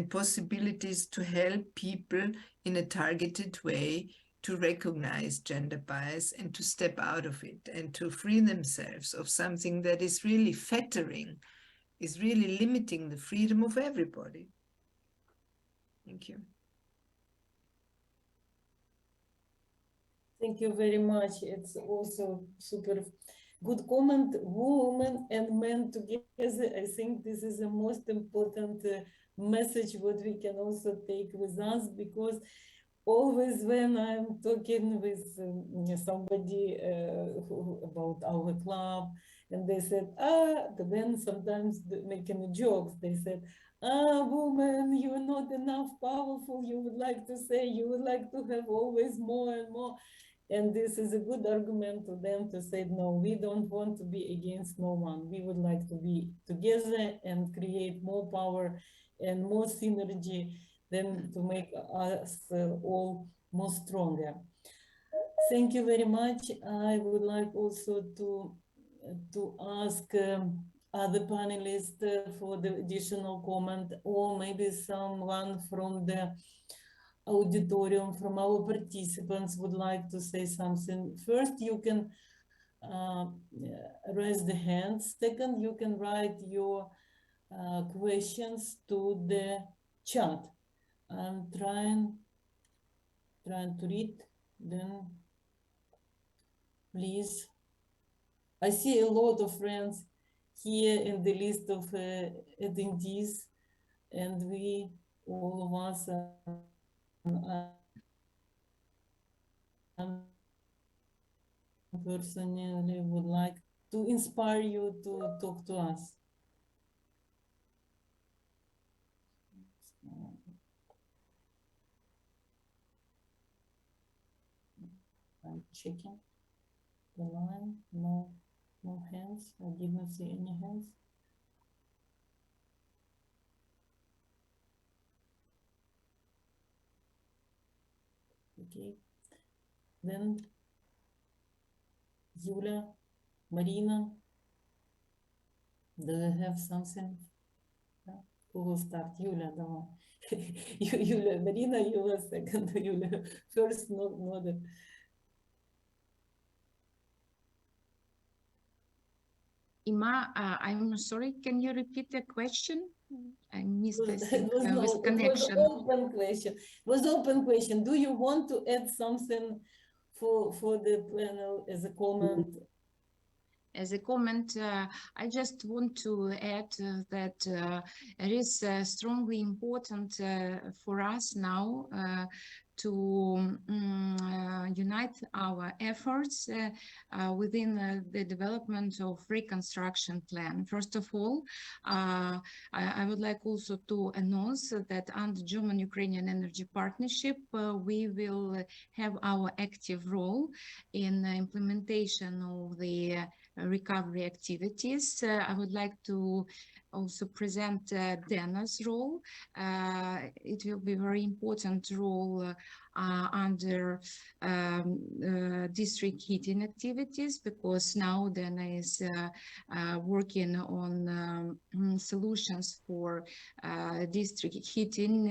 possibilities to help people in a targeted way to recognize gender bias and to step out of it and to free themselves of something that is really fettering, is really limiting the freedom of everybody. Thank you. Thank you very much. It's also super good comment. Women and men together. I think this is the most important message what we can also take with us, because always when I'm talking with somebody about our club, and they said, the men sometimes making jokes, they said, woman, you're not enough powerful, you would like to say, you would like to have always more and more. And this is a good argument to them to say, no, we don't want to be against no one. We would like to be together and create more power and more synergy than to make us all more stronger. Thank you very much. I would like also to ask other panelists for the additional comment, or maybe someone from the auditorium, from our participants would like to say something. First, you can raise the hand. Second, you can write your questions to the chat. I'm trying to read them. Please. I see a lot of friends here in the list of attendees, and we, all of us, personally would like to inspire you to talk to us? I'm checking the line. No hands. I did not see any hands. Okay. Then Yulia, Marina, do you have something? Who will start? Yulia, давай. Yulia, Marina, you were second. Yulia, first, no. Ima, I'm sorry, can you repeat the question? I missed, I It think, was with it was connection. open question. It was open question. Do you want to add something for the panel as a comment? As a comment, I just want to add that it is strongly important for us now to unite our efforts within the development of reconstruction plan. First of all, I would like also to announce that under German-Ukrainian Energy Partnership, we will have our active role in implementation of the recovery activities. I would like to also present Dana's role. It will be a very important role under district heating activities, because now Dana is working on solutions for district heating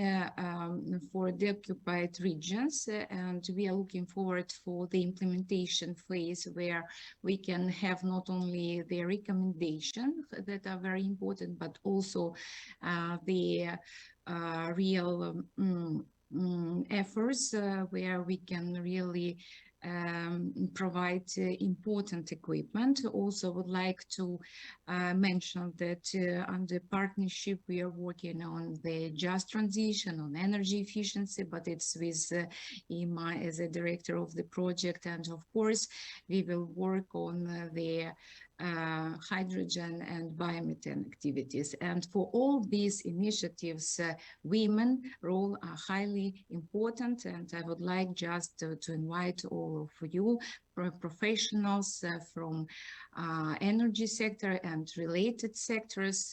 for the occupied regions, and we are looking forward for the implementation phase where we can have not only the recommendations that are very important, but also the real efforts where we can really provide important equipment. Also would like to mention that under partnership we are working on the just transition, on energy efficiency, but it's with Ima as a director of the project, and of course we will work on the hydrogen and biomethane activities. And for all these initiatives, women role are highly important, and I would like just to invite all of you professionals from energy sector and related sectors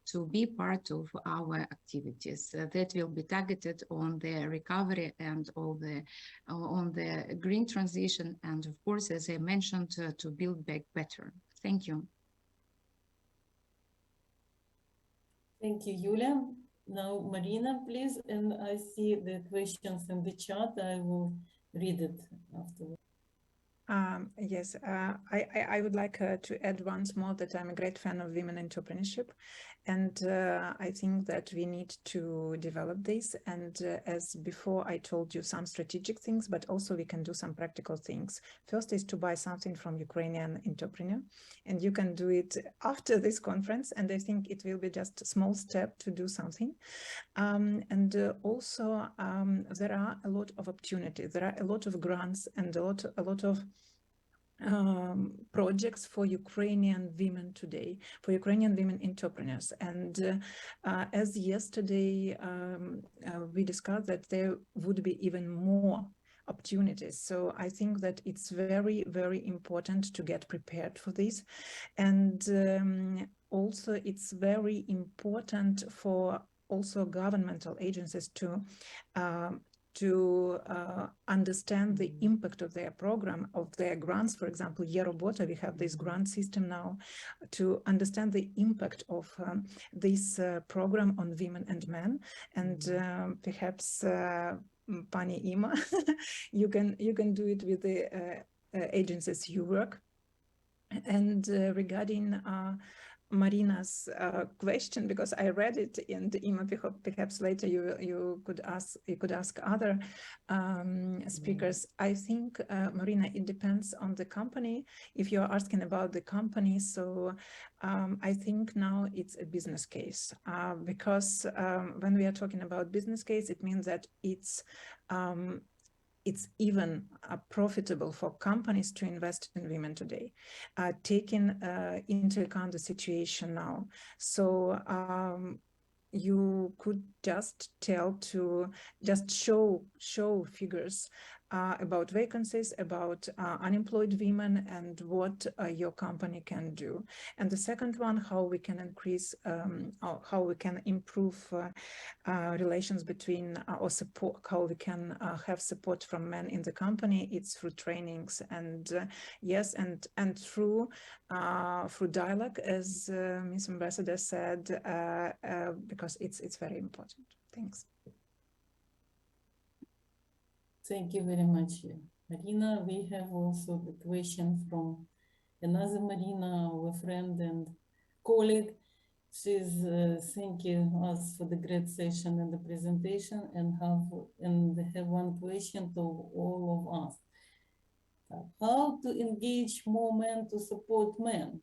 to be part of our activities that will be targeted on the recovery and all the on the green transition, and of course, as I mentioned, to build back better. Thank you. Thank you, Yulia. Now, Marina, please. And I see the questions in the chat. I will read it afterwards. Yes, I would like to add once more that I'm a great fan of women entrepreneurship, and I think that we need to develop this. And as before, I told you some strategic things, but also we can do some practical things. First is to buy something from Ukrainian entrepreneur, and you can do it after this conference. And I think it will be just a small step to do something. And also there are a lot of opportunities. There are a lot of grants and a lot of projects for Ukrainian women today, for Ukrainian women entrepreneurs. And as yesterday we discussed that there would be even more opportunities. So I think that it's very, very important to get prepared for this. And also it's very important for also governmental agencies to understand the impact of their program, of their grants. For example, Yerobota, we have this grant system now, to understand the impact of this program on women and men. And perhaps Pani Ima, you can do it with the agencies you work. And regarding Marina's question, because I read it, and Ima, perhaps later you could ask other speakers. I think, Marina, it depends on the company. If you're asking about the company, so I think now it's a business case, because when we are talking about business case, it means that it's even profitable for companies to invest in women today, taking into account the situation now. So you could just show figures about vacancies, about unemployed women, and what your company can do. And the second one, how we can increase, how we can improve relations between, or support, how we can have support from men in the company. It's through trainings and yes, and through dialogue, as Ms. Ambassador said, because it's very important. Thanks. Thank you very much, Marina. We have also the question from another Marina, our friend and colleague. She's thanking us for the great session and the presentation, and have one question to all of us. How to engage more men to support men,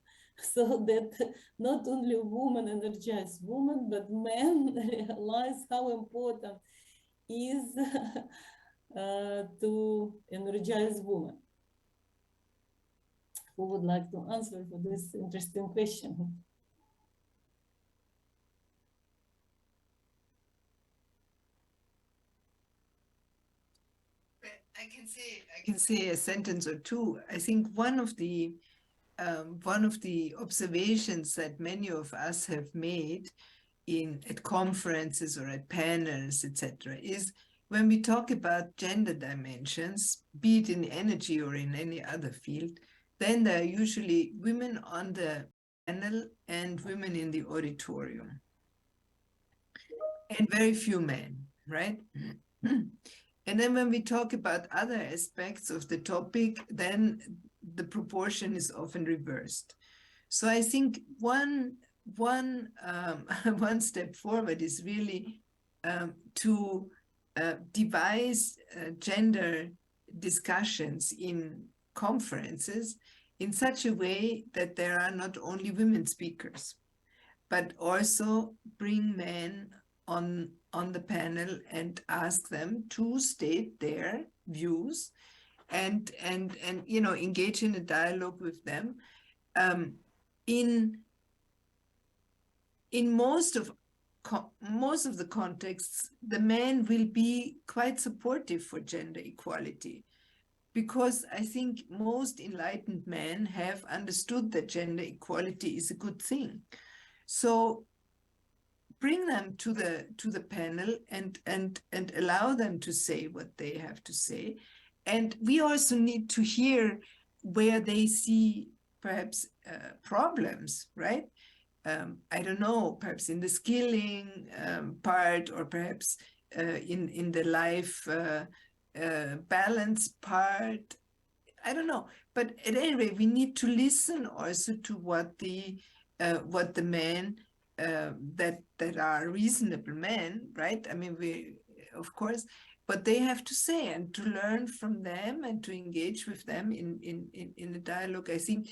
so that not only women energize women, but men realize how important is to energize women. Who would like to answer for this interesting question? I can say a sentence or two. I think one of the observations that many of us have made at conferences or at panels, etc., is when we talk about gender dimensions, be it in energy or in any other field, then there are usually women on the panel and women in the auditorium, and very few men, right? And then when we talk about other aspects of the topic, then the proportion is often reversed. So I think one step forward is really to devise gender discussions in conferences in such a way that there are not only women speakers, but also bring men on the panel and ask them to state their views and you know, engage in a dialogue with them. In most of the contexts, the men will be quite supportive for gender equality, because I think most enlightened men have understood that gender equality is a good thing. So bring them to the panel and allow them to say what they have to say. And we also need to hear where they see perhaps problems, right? I don't know, perhaps in the skilling part, or perhaps in the life balance part. I don't know. But at any rate, we need to listen also to what the men that are reasonable men, right? I mean, we, of course, but they have to say, and to learn from them and to engage with them in a dialogue. I think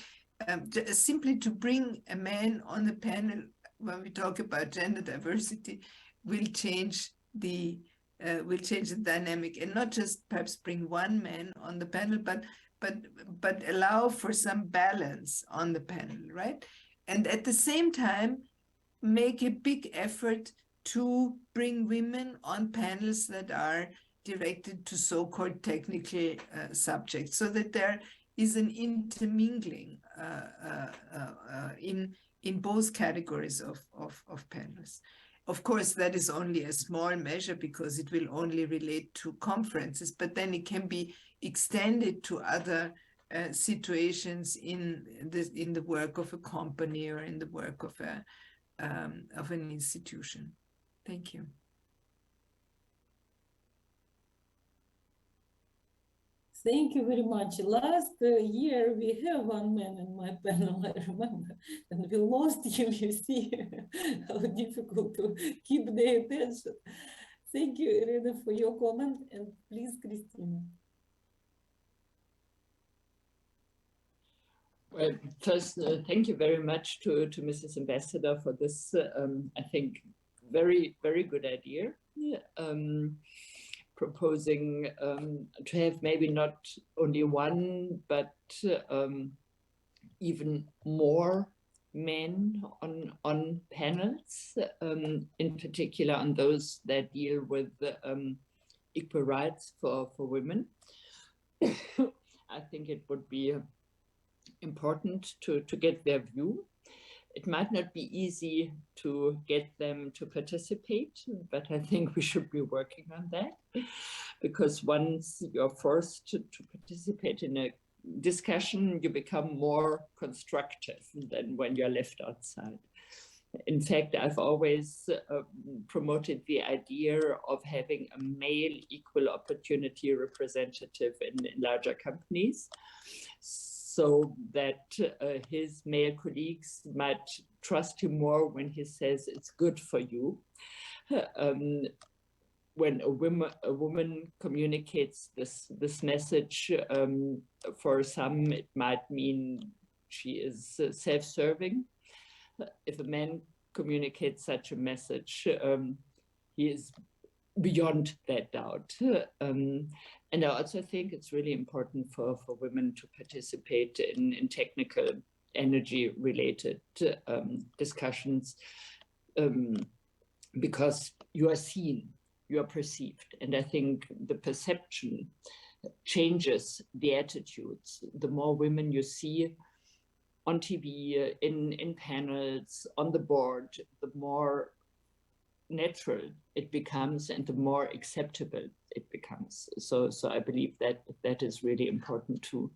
simply to bring a man on the panel when we talk about gender diversity will change the dynamic, and not just perhaps bring one man on the panel, but allow for some balance on the panel, right? And at the same time, make a big effort to bring women on panels that are directed to so-called technical subjects, so that there is an intermingling in both categories of panels. Of course, that is only a small measure because it will only relate to conferences, but then it can be extended to other situations in the work of a company or in the work of an institution. Thank you. Thank you very much. Last year we have one man in my panel, I remember, and we lost him. You see how difficult to keep their attention. Thank you, Irina, for your comment, and please, Christina. Well, first, thank you very much to Mrs. Ambassador for this, I think, very, very good idea. proposing to have maybe not only one, but even more men on panels, in particular on those that deal with equal rights for women. I think it would be important to get their view. It might not be easy to get them to participate, but I think we should be working on that, because once you're forced to participate in a discussion, you become more constructive than when you're left outside. In fact, I've always promoted the idea of having a male equal opportunity representative in larger companies, so that his male colleagues might trust him more when he says it's good for you. When a woman communicates this message, for some it might mean she is self-serving. If a man communicates such a message, he is beyond that doubt. And I also think it's really important for women to participate in technical energy-related discussions, because you are seen, you are perceived. And I think the perception changes the attitudes. The more women you see on TV, in panels, on the board, the more natural it becomes and the more acceptable it becomes. So I believe that is really important too.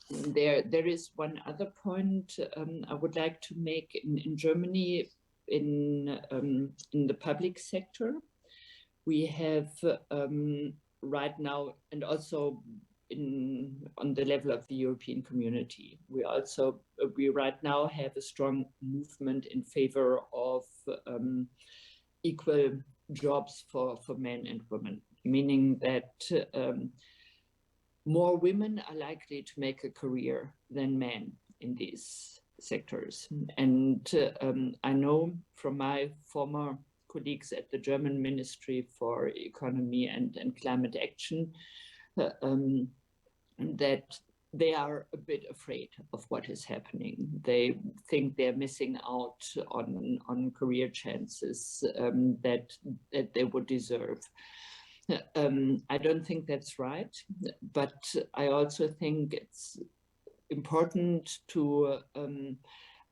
There is one other point I would like to make in Germany, in the public sector. We have right now, and also on the level of the European community, we right now have a strong movement in favor of equal jobs for men and women, meaning that more women are likely to make a career than men in these sectors. And I know from my former colleagues at the German Ministry for Economy and Climate Action that they are a bit afraid of what is happening. They think they're missing out on career chances that they would deserve. I don't think that's right, but I also think it's important to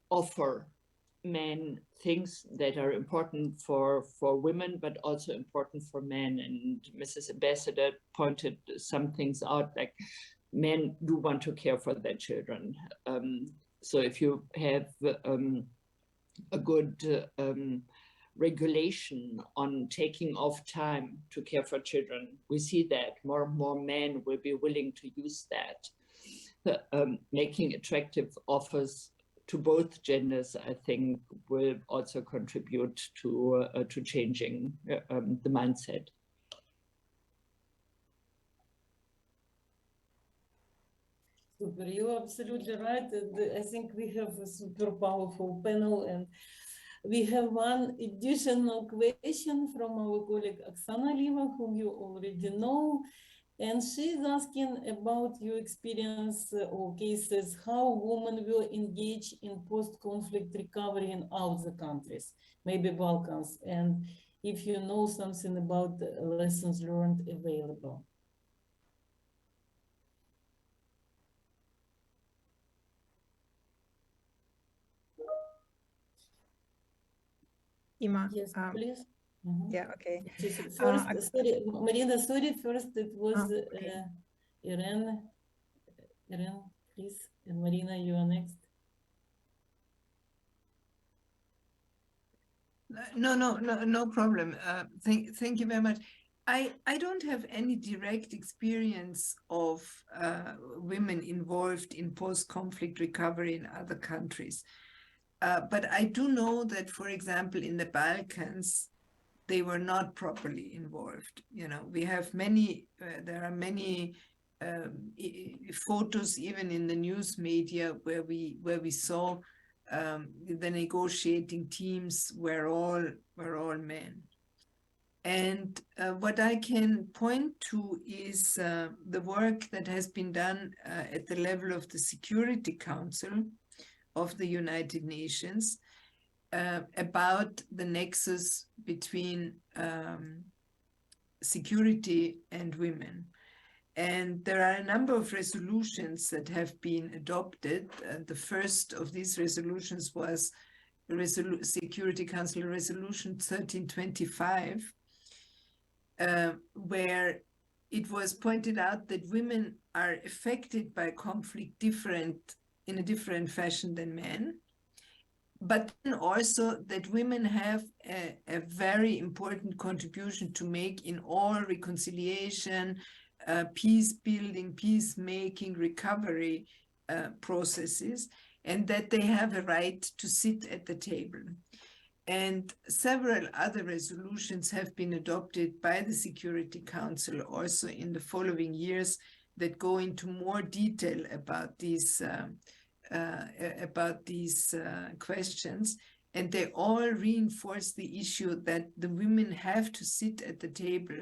offer men things that are important for women, but also important for men. And Mrs. Ambassador pointed some things out, like men do want to care for their children. So if you have a good regulation on taking off time to care for children, we see that more and more men will be willing to use that. Making attractive offers to both genders, I think, will also contribute to changing the mindset. Super, you're absolutely right. I think we have a super powerful panel, and we have one additional question from our colleague Oksana Liva, whom you already know. And she's asking about your experience or cases, how women will engage in post-conflict recovery in other countries, maybe Balkans, and if you know something about the lessons learned available. Ima, Yes, please. yeah, okay. First, sorry, Marina, sorry, first it was okay. Irene, please, and Marina, you are next. No problem. Thank you very much. I don't have any direct experience of women involved in post-conflict recovery in other countries. But I do know that, for example, in the Balkans, they were not properly involved. You know, we have many, there are many photos, even in the news media, where we saw the negotiating teams were all men. And what I can point to is the work that has been done at the level of the Security Council of the United Nations about the nexus between security and women. And there are a number of resolutions that have been adopted. The first of these resolutions was Security Council Resolution 1325, where it was pointed out that women are affected by conflict in a different fashion than men, but then also that women have a very important contribution to make in all reconciliation, peace building, peacemaking, recovery processes, and that they have a right to sit at the table. And several other resolutions have been adopted by the Security Council also in the following years that go into more detail about these questions. And they all reinforce the issue that the women have to sit at the table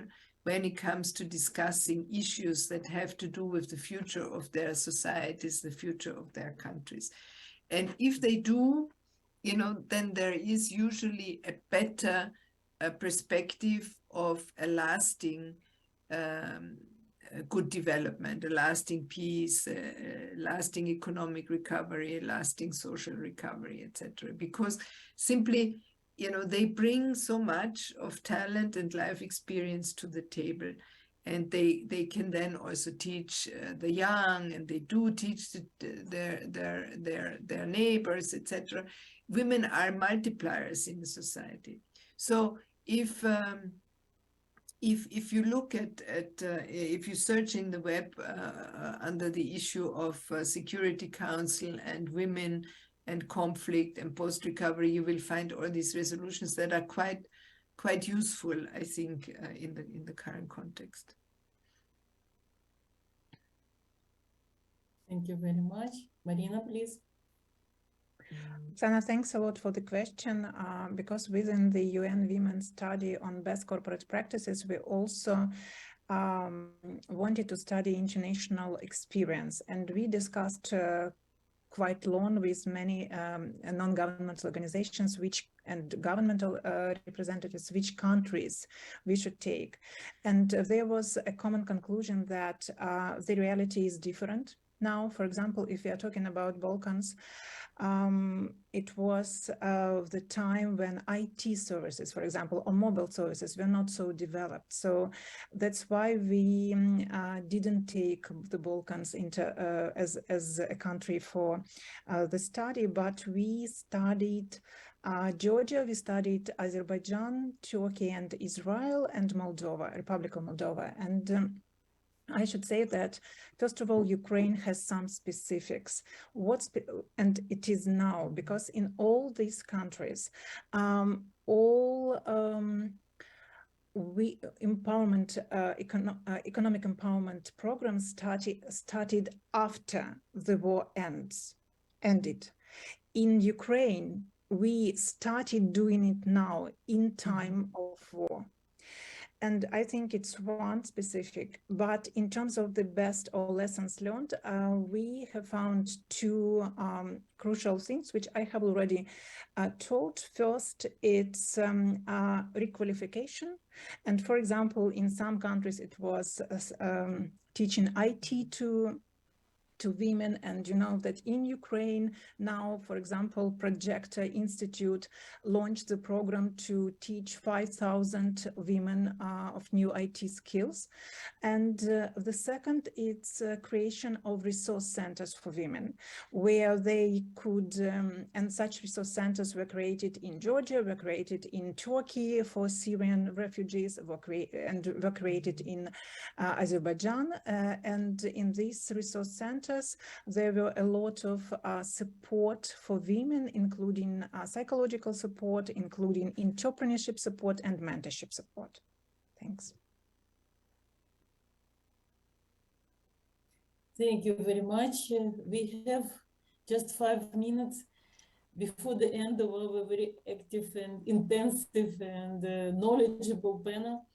when it comes to discussing issues that have to do with the future of their societies, the future of their countries. And if they do, then there is usually a better perspective of a lasting good development, a lasting peace, lasting economic recovery, lasting social recovery, etc. Because simply, they bring so much of talent and life experience to the table. And they can then also teach the young, and they do teach their neighbors, etc. Women are multipliers in the society. So if you look at if you search in the web under the issue of Security Council and women and conflict and post-recovery, you will find all these resolutions that are quite useful, I think, in the current context. Thank you very much. Marina, please. Sana, thanks a lot for the question. Because within the UN Women's Study on Best Corporate Practices, we also wanted to study international experience, and we discussed quite long with many non-governmental organizations and governmental representatives which countries we should take. And there was a common conclusion that the reality is different. Now, for example, if we are talking about Balkans, it was the time when IT services, for example, or mobile services were not so developed. So that's why we didn't take the Balkans into as a country for the study, but we studied Georgia, we studied Azerbaijan, Turkey, and Israel, and Moldova, Republic of Moldova. And I should say that, first of all, Ukraine has some specifics. And it is now, because in all these countries, economic empowerment programs started after the war ended. In Ukraine, we started doing it now in time of war. And I think it's one specific, but in terms of the best or lessons learned, we have found two crucial things, which I have already told. First, it's requalification. And for example, in some countries, it was teaching IT to women. And you know that in Ukraine now, for example, Projector Institute launched the program to teach 5,000 women of new IT skills. And the second, it's creation of resource centers for women, where they could, and such resource centers were created in Georgia, were created in Turkey for Syrian refugees, were created in Azerbaijan. And in these resource centers, there were a lot of support for women, including psychological support, including entrepreneurship support and mentorship support. Thanks. Thank you very much. We have just 5 minutes before the end of our very active and intensive and knowledgeable panel,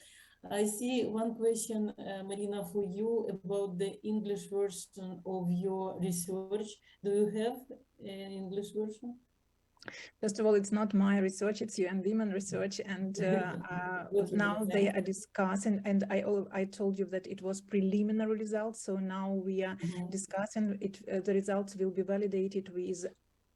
I see one question, Marina, for you about the English version of your research. Do you have an English version? First of all, it's not my research, it's UN Women research, and now they are discussing, and I told you that it was preliminary results, so now we are discussing it. The results will be validated with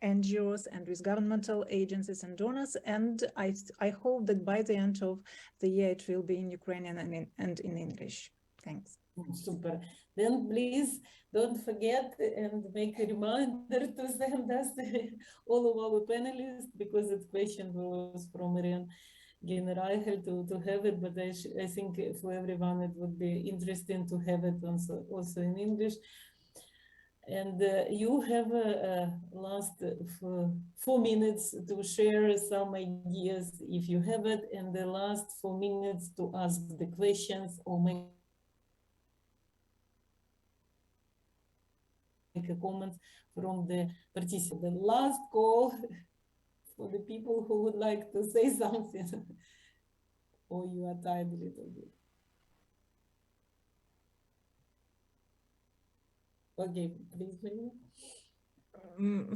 NGOs and with governmental agencies and donors, and I hope that by the end of the year it will be in Ukrainian and in English. Thanks. Super. Then please don't forget and make a reminder to send us all of our panelists, because the question was from Marian General to have it, but I think for everyone it would be interesting to have it also in English. And you have last 4 minutes to share some ideas if you have it, and the last 4 minutes to ask the questions or make a comment from the participants. The last call for the people who would like to say something, or you are tired a little bit. Okay, please, Marina.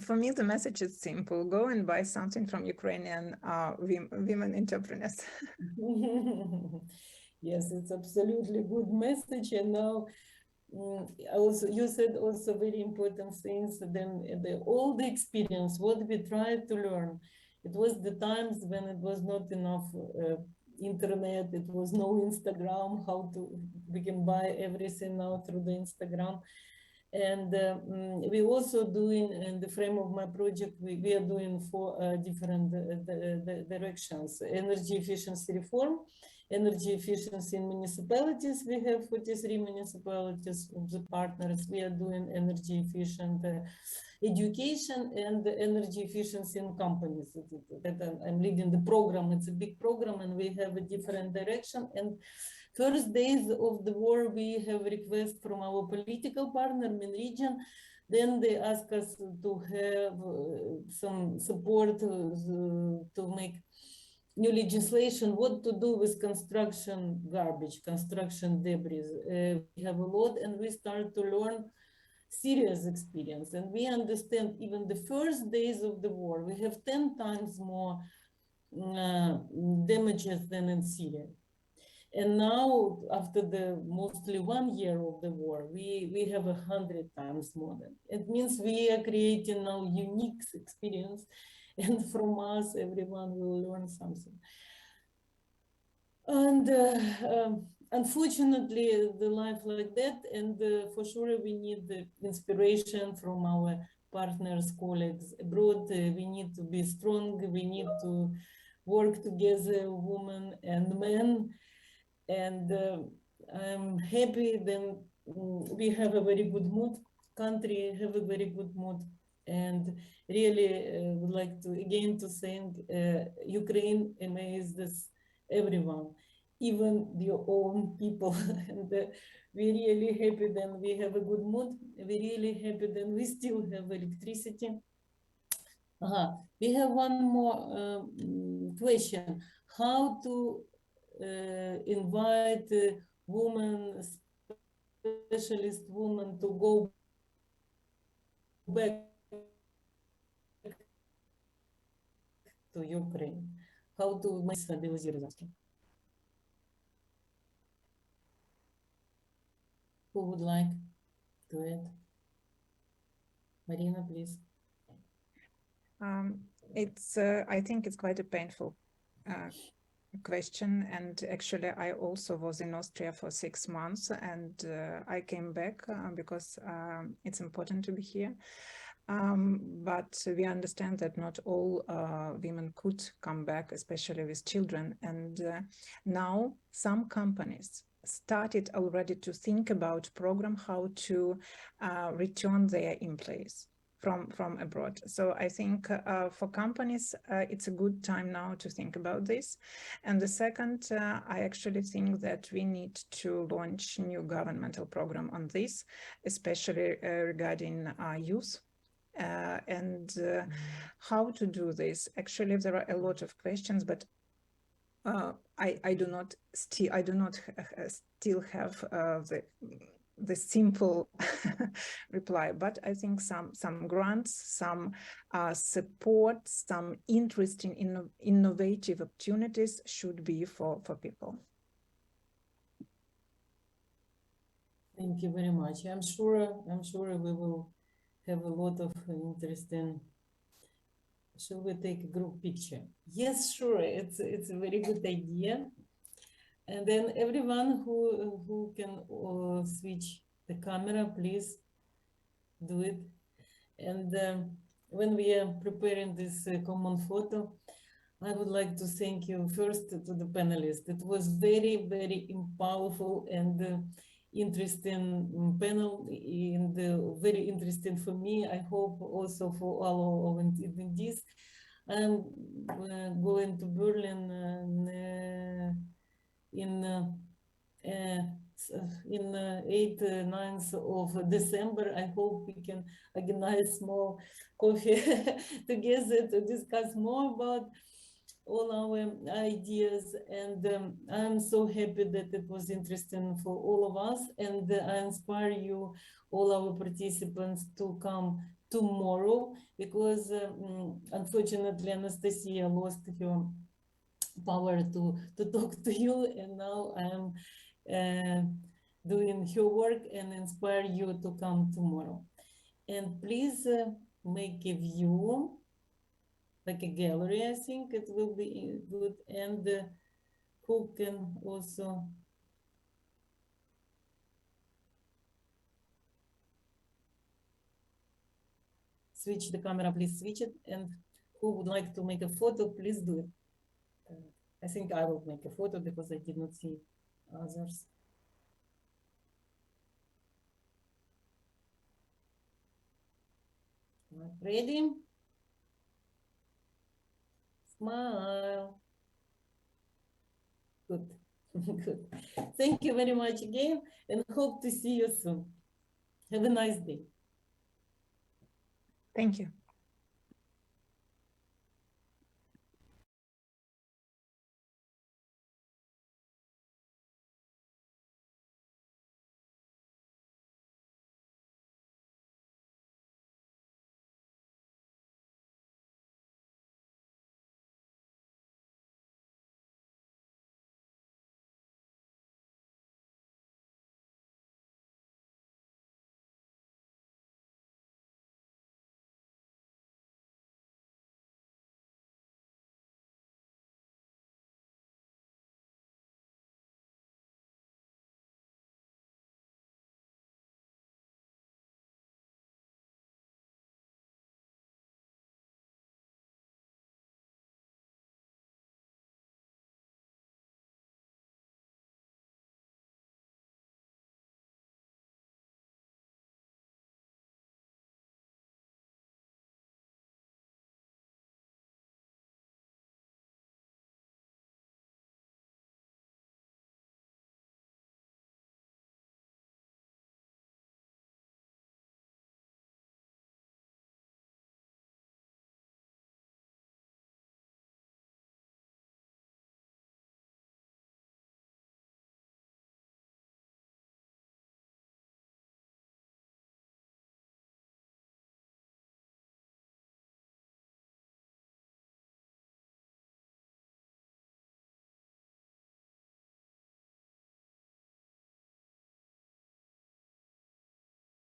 For me, the message is simple. Go and buy something from Ukrainian women entrepreneurs. Yes, it's absolutely good message. And now also you said also very important things. Then all the experience, what we tried to learn, it was the times when it was not enough internet, it was no Instagram, we can buy everything now through the Instagram. And we also doing, in the frame of my project, we are doing 4 different directions: energy efficiency reform, energy efficiency in municipalities. We have 43 municipalities of the partners. We are doing energy efficient education and energy efficiency in companies. I'm leading the program. It's a big program, and we have a different direction. And first days of the war, we have request from our political partner in region. Then they ask us to have some support to make new legislation, what to do with construction garbage, construction debris. We have a lot, and we start to learn serious experience. And we understand even the first days of the war, we have 10 times more damages than in Syria. And now, after the mostly 1 year of the war, we have 100 times more than. It means we are creating now unique experience, and from us, everyone will learn something. And unfortunately, the life like that, and for sure we need the inspiration from our partners, colleagues abroad. We need to be strong. We need to work together, women and men. And I'm happy that we have a very good mood, country have a very good mood, and really would like to again to thank Ukraine amazes everyone, even your own people. And we're really happy that we have a good mood. We're really happy that we still have electricity. We have one more question: how to invite women, specialist women, to go back to Ukraine? How to make. Who would like to add? Marina, please. I think it's quite a painful question, and actually I also was in Austria for 6 months, and I came back because it's important to be here. But we understand that not all women could come back, especially with children. And now some companies started already to think about program how to return their employees from abroad. So I think for companies, it's a good time now to think about this. And the second, I actually think that we need to launch new governmental program on this, especially regarding youth. and how to do this. Actually, there are a lot of questions, but I do not still have the simple reply, but I think some grants, some support, some interesting innovative opportunities should be for people. Thank you very much. I'm sure we will have a lot of interesting. Shall we take a group picture? Yes, sure. It's a very good idea. And then everyone who can switch the camera, please do it. And when we are preparing this common photo, I would like to thank you first to the panelists. It was very, very powerful and interesting panel, and very interesting for me. I hope also for all our attendees. I'm going to Berlin in 8th, 9th of December. I hope we can organize small coffee together to discuss more about all our ideas. And I'm so happy that it was interesting for all of us. And I inspire you, all our participants, to come tomorrow, because unfortunately Anastasia lost her power to talk to you, and now I'm doing her work and inspire you to come tomorrow. And please make a view, like a gallery. I think it will be good. And who can also switch the camera, please switch it. And who would like to make a photo, please do it. I think I will make a photo because I did not see others. Ready? Smile. Good. Good. Thank you very much again, and hope to see you soon. Have a nice day. Thank you.